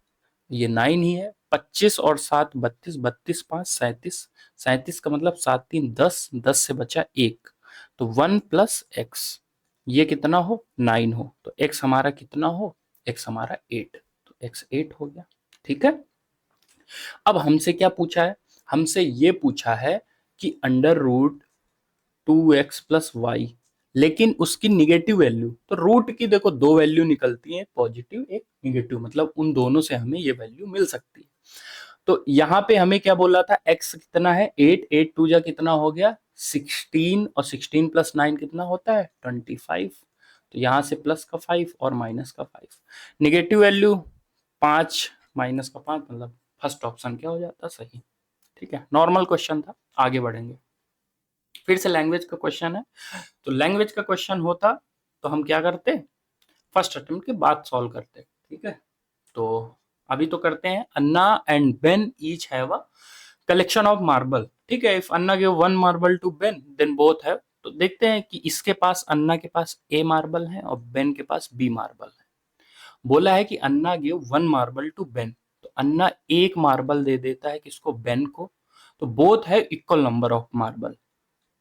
ये 9 ही है। 25 और 7 32, 32 5 37, 37 का मतलब 7 3 10, 10 से बचा 1, तो 1 प्लस एक्स, ये कितना हो, 9 हो, तो एक्स हमारा कितना हो, एक्स हमारा 8, तो एक्स 8 हो गया। ठीक है, अब हमसे क्या पूछा है, हमसे ये पूछा है कि √2x+y, लेकिन उसकी निगेटिव वैल्यू, तो रूट की देखो 2 वैल्यू निकलती है, पॉजिटिव एक निगेटिव, मतलब उन दोनों से हमें ये वैल्यू मिल सकती है। तो यहाँ पे हमें क्या बोला था, x कितना है 8, 8 2 जा कितना हो गया 16, और 16 + 9 कितना होता है 25, तो यहाँ से प्लस का 5 और माइनस का 5, निगेटिव वैल्यू 5 माइनस का 5, मतलब फर्स्ट ऑप्शन क्या हो जाता, सही। ठीक है, नॉर्मल क्वेश्चन था, आगे बढ़ेंगे। फिर से लैंग्वेज का क्वेश्चन है, तो लैंग्वेज का क्वेश्चन होता तो हम क्या करते, फर्स्ट अटेम्प्ट के बाद सॉल्व करते। ठीक है, तो अभी तो करते हैं, Anna and Ben each have a collection of marble. ठीक है, if Anna give 1 marble to Ben then both have, तो देखते हैं कि इसके पास, अन्ना के पास ए मार्बल है और बेन के पास बी मार्बल है। बोला है कि अन्ना गिव 1 मार्बल टू बेन, तो अन्ना एक मार्बल दे देता है किसको, बेन को, तो बोथ है इक्वल नंबर ऑफ मार्बल।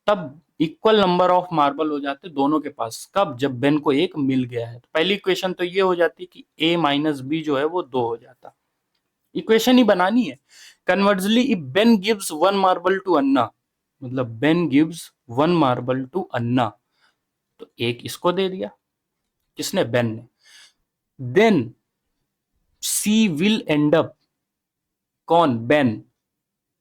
तब इक्वल नंबर ऑफ मार्बल हो जाते दोनों के पास, कब, जब बेन को एक मिल गया है। तो पहली इक्वेशन तो ये हो जाती कि a माइनस बी जो है वो 2 हो जाता, इक्वेशन ही बनानी है। Conversely if Ben gives 1 marble to Anna, मतलब Ben gives 1 marble to Anna, तो एक इसको दे दिया, किसने? बेन ने। Then she will end up, कौन? Ben.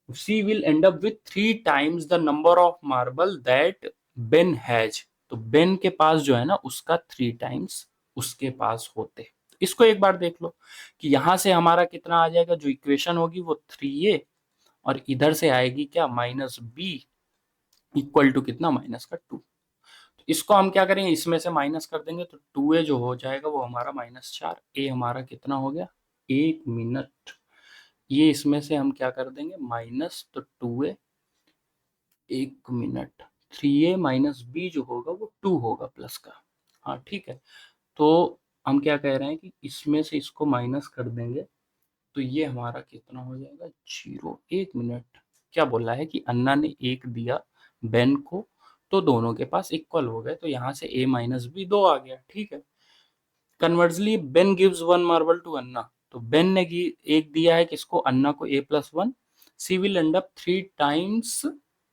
She will end up with 3 times the number of marble that Ben has, तो बेन के पास जो है ना उसका 3 टाइम्स उसके पास होते। इसको एक बार देख लो कि यहां से हमारा कितना आ जाएगा, जो इक्वेशन होगी वो 3a, और इधर से आएगी क्या? माइनस बी इक्वल टू कितना? माइनस का 2। तो इसको हम क्या करेंगे, इसमें से माइनस कर देंगे, तो 2a जो हो जाएगा वो हमारा -4, ए हमारा कितना हो गया? 1 मिनट। ये इसमें से हम क्या कर देंगे? माइनस, तो 2a 1 minute, 3a minus B जो होगा वो 2 होगा प्लस का। हाँ ठीक है, तो हम क्या कह रहे हैं कि इसमें से इसको माइनस कर देंगे, तो ये हमारा कितना हो जाएगा? 0। 1 मिनट। क्या बोला है कि अन्ना ने 1 दिया बेन को, तो दोनों के पास इक्वल हो गए, तो यहाँ से a माइनस बी 2 आ गया। ठीक है। Conversely Ben gives 1 marble to Anna, तो बेन ने एक दिया है किसको? अन्ना को, a+1। She will end up 3 times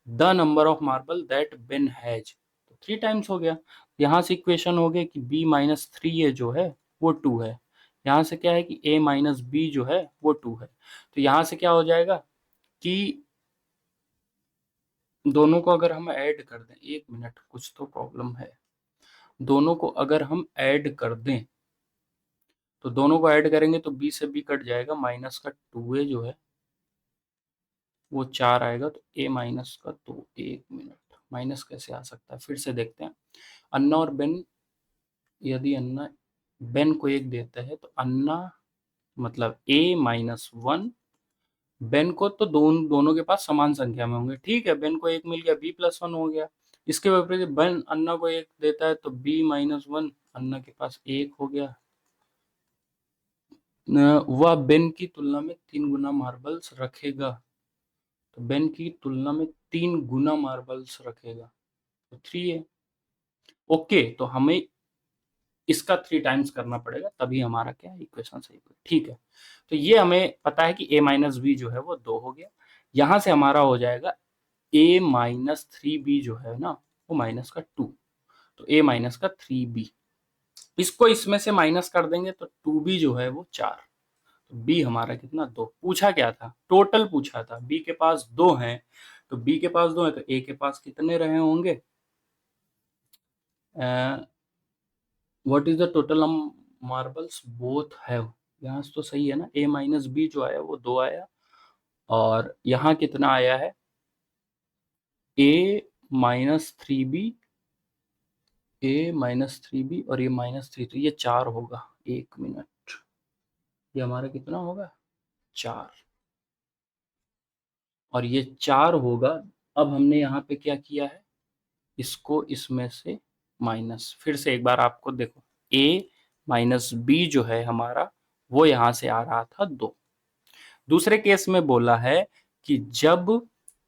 the number of marble that Ben has, तो 3 टाइम्स हो गया। यहाँ से इक्वेशन हो गया कि b-3a जो है वो 2 है। यहाँ से क्या है कि a माइनस बी जो है वो 2 है। तो यहाँ से क्या हो जाएगा कि दोनों को अगर हम ऐड कर दें, 1 मिनट, कुछ तो प्रॉब्लम है। दोनों को अगर हम ऐड कर दें, तो दोनों को ऐड करेंगे तो b से b कट जाएगा, माइनस का 2a जो है वो 4 आएगा, तो a माइनस का 2। 1 मिनट, माइनस कैसे आ सकता है? फिर से देखते हैं। अन्ना और बेन, यदि अन्ना बेन को 1 देता है, तो अन्ना मतलब a-1, बेन को तो दोनों के पास समान संख्या में होंगे। ठीक है, बेन को 1 मिल गया, b+1 हो गया। इसके विपरीत बेन अन्ना को 1 देता है, तो b-1 अन्ना के पास 1 हो गया। वह बेन की तुलना में 3 गुना मार्बल्स रखेगा, तो बेन की तुलना में 3 गुना मार्बल्स रखेगा, तो 3 है। ओके, तो हमें इसका 3 टाइम्स करना पड़ेगा, तभी हमारा क्या इक्वेशन सही होगी। ठीक है, तो ये हमें पता है कि a माइनस बी जो है वो 2 हो गया। यहां से हमारा हो जाएगा a-3b जो है ना वो माइनस का 2, तो a माइनस का 3b। इसको इसमें से माइनस कर देंगे तो 2b जो है वो 4, तो b हमारा कितना? 2। पूछा क्या था? टोटल पूछा था। b के पास 2 हैं, तो b के पास 2 है, तो a के पास कितने रहे होंगे? What is the total marbles both have, यहाँ से तो सही है ना। a माइनस बी जो आया वो 2 आया, और यहाँ कितना आया है? a-3b, a-3b और ये -3, तो ये 4 होगा। 1 मिनट, ये हमारा कितना होगा? 4, और ये 4 होगा। अब हमने यहाँ पे क्या किया है? इसको इसमें से माइनस, फिर से एक बार आपको देखो, a माइनस बी जो है हमारा वो यहाँ से आ रहा था 2। दूसरे केस में बोला है कि जब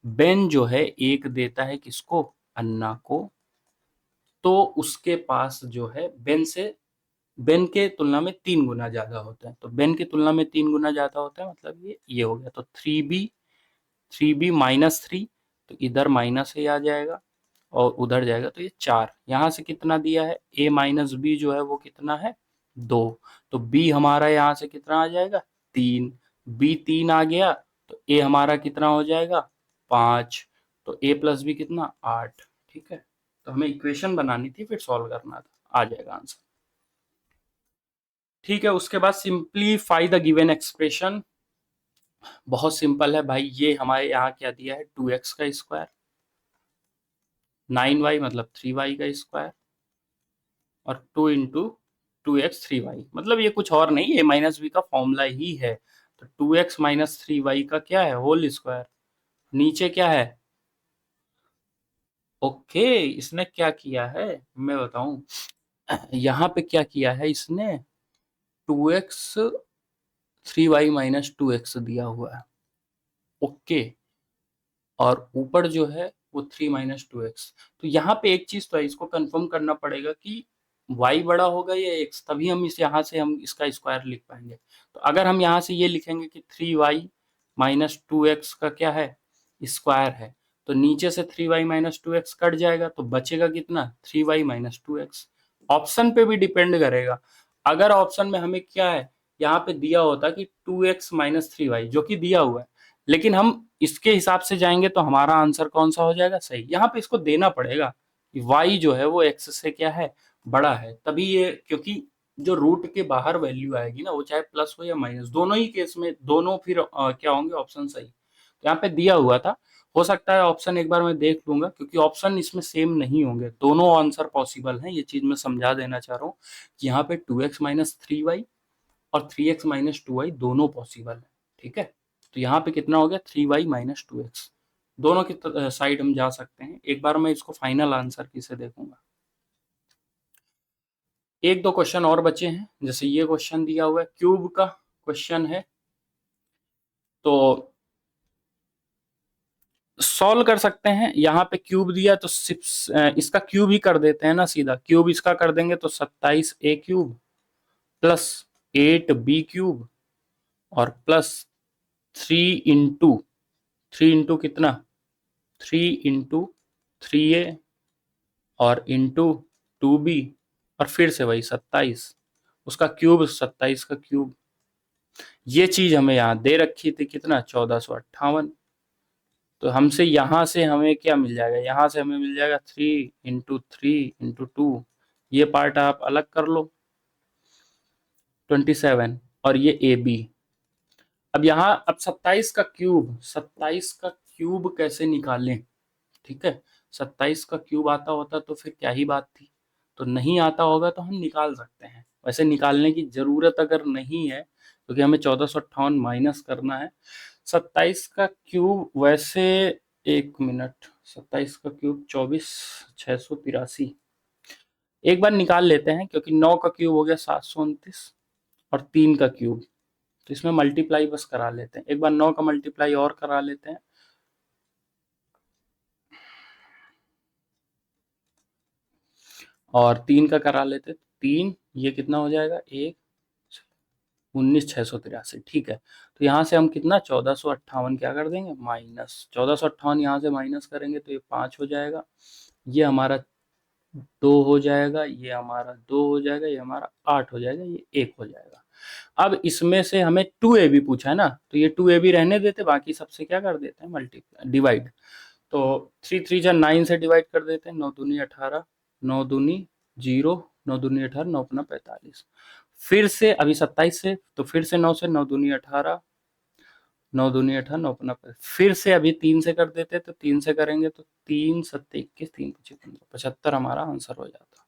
बेन जो है 1 देता है किसको? अन्ना को, तो उसके पास जो है बेन के तुलना में 3 गुना ज्यादा होता है, तो बेन की तुलना में 3 गुना ज्यादा होता है, मतलब ये हो गया। तो 3b -3, तो इधर माइनस ही आ जाएगा और उधर जाएगा, तो ये 4। यहाँ से कितना दिया है? a माइनस बी जो है वो कितना है? 2, तो b हमारा यहाँ से कितना आ जाएगा? 3। b 3 आ गया, तो a हमारा कितना हो जाएगा? 5, तो a प्लस बी कितना? 8। ठीक है, तो हमें इक्वेशन बनानी थी, फिर सॉल्व करना था, आ जाएगा आंसर। ठीक है, उसके बाद सिंप्लीफाई द गिवन एक्सप्रेशन। बहुत सिंपल है भाई, ये हमारे यहाँ क्या दिया है? 2x का स्क्वायर, 9y मतलब 3y का स्क्वायर, और 2 इंटू 2x 3y, मतलब ये कुछ और नहीं, a माइनस बी का फॉर्मूला ही है। तो 2x माइनस 3y का क्या है? Whole square. नीचे क्या है? ओके, इसने क्या किया है मैं बताऊं, यहाँ पे क्या किया है इसने? 2x 3y माइनस 2x दिया हुआ है। ओके, और ऊपर जो है वो 3 माइनस 2x। तो यहाँ पे एक चीज तो है, इसको कंफर्म करना पड़ेगा कि y बड़ा होगा या x, तभी हम इस यहाँ से हम इसका स्क्वायर लिख पाएंगे। तो अगर हम यहाँ से ये लिखेंगे कि 3y माइनस 2x का क्या है? स्क्वायर है, तो नीचे से 3y माइनस 2x कट जाएगा, तो बचेगा कितना, 3y माइनस 2x। ऑप्शन पे भी डिपेंड करेगा। अगर ऑप्शन में हमें क्या है, यहाँ पे दिया होता कि 2x माइनस 3y, जो कि दिया हुआ है, लेकिन हम इसके हिसाब से जाएंगे तो हमारा आंसर कौन सा हो जाएगा, सही। यहाँ पे इसको देना पड़ेगा कि y जो है वो x से क्या है, बड़ा है, तभी ये, क्योंकि जो रूट के बाहर वैल्यू आएगी ना, वो चाहे प्लस हो या माइनस, दोनों ही केस में दोनों फिर क्या होंगे, ऑप्शन सही। तो यहाँ पे दिया हुआ था, हो सकता है ऑप्शन एक बार मैं देख लूंगा, क्योंकि ऑप्शन इसमें सेम नहीं होंगे, दोनों आंसर पॉसिबल हैं। ये चीज मैं समझा देना चाह रहा हूँ कि यहाँ पे 2x माइनस 3y और 3x माइनस 2y दोनों पॉसिबल है, ठीक है। तो यहाँ पे कितना हो गया, 3y माइनस 2x, दोनों की साइड हम जा सकते हैं। एक बार मैं इसको फाइनल आंसर किसे देखूंगा। एक दो क्वेश्चन और बचे हैं, जैसे ये क्वेश्चन दिया हुआ है, क्यूब का क्वेश्चन है, तो सॉल्व कर सकते हैं। यहाँ पे क्यूब दिया तो इसका क्यूब ही कर देते हैं ना, सीधा क्यूब इसका कर देंगे तो 27a cube plus 8b cube और प्लस 3 इंटू कितना, 3 इंटू 3a और इंटू 2b और फिर से वही 27, उसका क्यूब 27 का क्यूब। ये चीज हमें यहाँ दे रखी थी कितना, 1458। तो हमसे यहाँ से हमें क्या मिल जाएगा, यहाँ से हमें मिल जाएगा 3 इंटू 3 इंटू 2, ये पार्ट आप अलग कर लो, 27, और ये ए बी। अब यहाँ अब 27 का क्यूब कैसे निकालें, ठीक है। 27 का क्यूब आता होता तो फिर क्या ही बात थी, तो नहीं आता होगा तो हम निकाल सकते हैं। वैसे निकालने की जरूरत अगर नहीं है, क्योंकि हमें 1458 माइनस करना है। 27 का क्यूब वैसे, एक मिनट, 27 का क्यूब 24,683, एक बार निकाल लेते हैं, क्योंकि 9 का क्यूब हो गया 729 और 3 का क्यूब, तो इसमें मल्टीप्लाई बस करा लेते हैं। एक बार 9 का मल्टीप्लाई और करा लेते हैं, और 3 का करा लेते हैं। 3, ये कितना हो जाएगा, 19,683, ठीक है। तो यहाँ से हम कितना, 1458 क्या कर देंगे, माइनस 1458, यहाँ से माइनस करेंगे तो ये 5 हो जाएगा, ये हमारा 2 हो जाएगा, ये हमारा 2 हो जाएगा, ये हमारा 8 हो जाएगा, ये 1 हो जाएगा। अब इसमें से हमें 2ab पूछा है ना, तो ये 2ab रहने देते, बाकी सबसे क्या कर देते हैं, मल्टीप्लाई, डिवाइड। तो 3 3 जा 9 से डिवाइड कर देते हैं, 9 दूनी 18, 9 दूनी 0, 9 दूनी 18, 9 अपना 45। फिर से अभी 27 से, तो फिर से 9 से, 9 दूनी 18, 9 दूनी 18, 9 अपना फिर से अभी 3 से कर देते, तो 3 से करेंगे तो 3 7 21, 3 25 15, 75 हमारा आंसर हो जाता,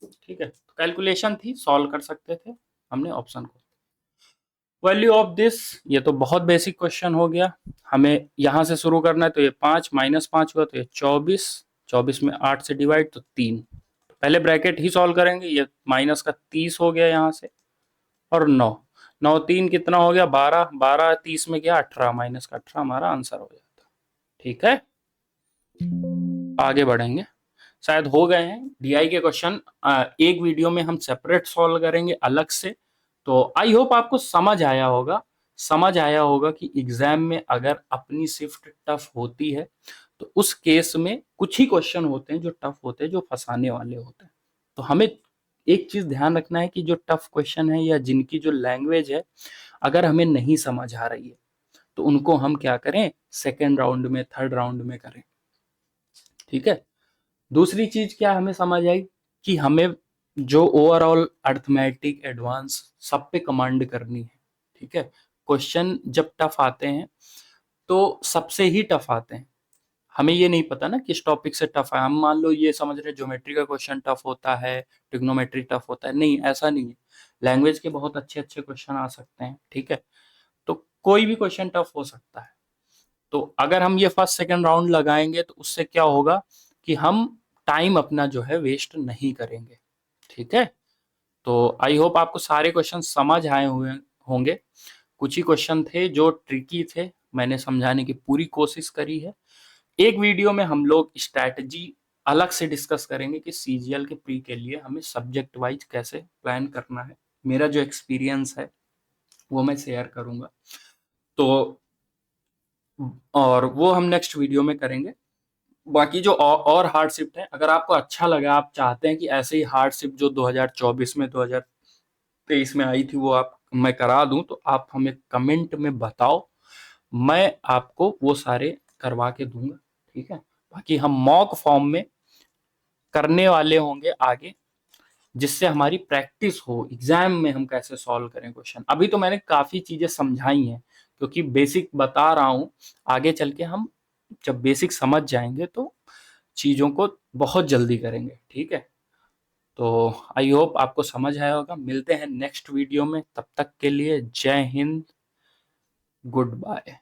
ठीक है। तो कैलकुलेशन थी, सॉल्व कर सकते थे हमने ऑप्शन को। वैल्यू ऑफ दिस, ये तो बहुत बेसिक क्वेश्चन हो गया। हमें यहाँ से शुरू करना है, तो ये 5 माइनस 5 हुआ तो ये 24, 24 में 8 से डिवाइड तो 3, तो पहले ब्रैकेट ही सॉल्व करेंगे। ये माइनस का 30 हो गया यहाँ से, और 9, 9 3 कितना हो गया, 12, 12 30 में गया 18, माइनस का 18 हमारा आंसर हो जाता, ठीक है। आगे बढ़ेंगे, शायद हो गए हैं डीआई के क्वेश्चन, एक वीडियो में हम सेपरेट सॉल्व करेंगे अलग से। तो आई होप आपको समझ आया होगा, समझ आया होगा कि एग्जाम में अगर अपनी शिफ्ट टफ होती है, तो उस केस में कुछ ही क्वेश्चन होते हैं जो टफ होते हैं, जो फंसाने वाले होते हैं। तो हमें एक चीज ध्यान रखना है कि जो टफ क्वेश्चन है या जिनकी जो लैंग्वेज है, अगर हमें नहीं समझ आ रही है, तो उनको हम क्या करें, सेकेंड राउंड में, थर्ड राउंड में करें, ठीक है। दूसरी चीज क्या हमें समझ आई, कि हमें जो ओवरऑल अर्थमेटिक एडवांस सब पे कमांड करनी है, ठीक है। क्वेश्चन जब टफ आते हैं तो सबसे ही टफ आते हैं, हमें ये नहीं पता ना किस टॉपिक से टफ है। हम मान लो ये समझ रहे ज्योमेट्री का क्वेश्चन टफ होता है, ट्रिग्नोमेट्री टफ होता है, नहीं, ऐसा नहीं है। लैंग्वेज के बहुत अच्छे अच्छे क्वेश्चन आ सकते हैं, ठीक है। तो कोई भी क्वेश्चन टफ हो सकता है। तो अगर हम ये फर्स्ट सेकंड राउंड लगाएंगे तो उससे क्या होगा कि हम टाइम अपना जो है वेस्ट नहीं करेंगे, ठीक है। तो आई होप आपको सारे क्वेश्चन समझ आए हुए होंगे। कुछ ही क्वेश्चन थे जो ट्रिकी थे, मैंने समझाने की पूरी कोशिश करी है। एक वीडियो में हम लोग स्ट्रैटेजी अलग से डिस्कस करेंगे कि सीजीएल के प्री के लिए हमें सब्जेक्ट वाइज कैसे प्लान करना है। मेरा जो एक्सपीरियंस है वो मैं शेयर करूंगा। तो और वो हम नेक्स्ट वीडियो में करेंगे। बाकी जो और हार्ड शिफ्ट है, अगर आपको अच्छा लगा, आप चाहते हैं कि ऐसे ही हार्ड शिफ्ट जो 2024 में 2023 में आई थी वो आप मैं करा दूं, तो आप हमें कमेंट में बताओ, मैं आपको वो सारे करवा के दूंगा। ठीक है, बाकी हम मॉक फॉर्म में करने वाले होंगे आगे, जिससे हमारी प्रैक्टिस हो एग्जाम में हम कैसे सॉल्व करें क्वेश्चन। अभी तो मैंने काफी चीजें समझाई हैं, क्योंकि बेसिक बता रहा हूं, आगे चल के हम जब बेसिक समझ जाएंगे तो चीजों को बहुत जल्दी करेंगे। ठीक है, तो आई होप आपको समझ आया होगा। मिलते हैं नेक्स्ट वीडियो में, तब तक के लिए जय हिंद, गुड बाय।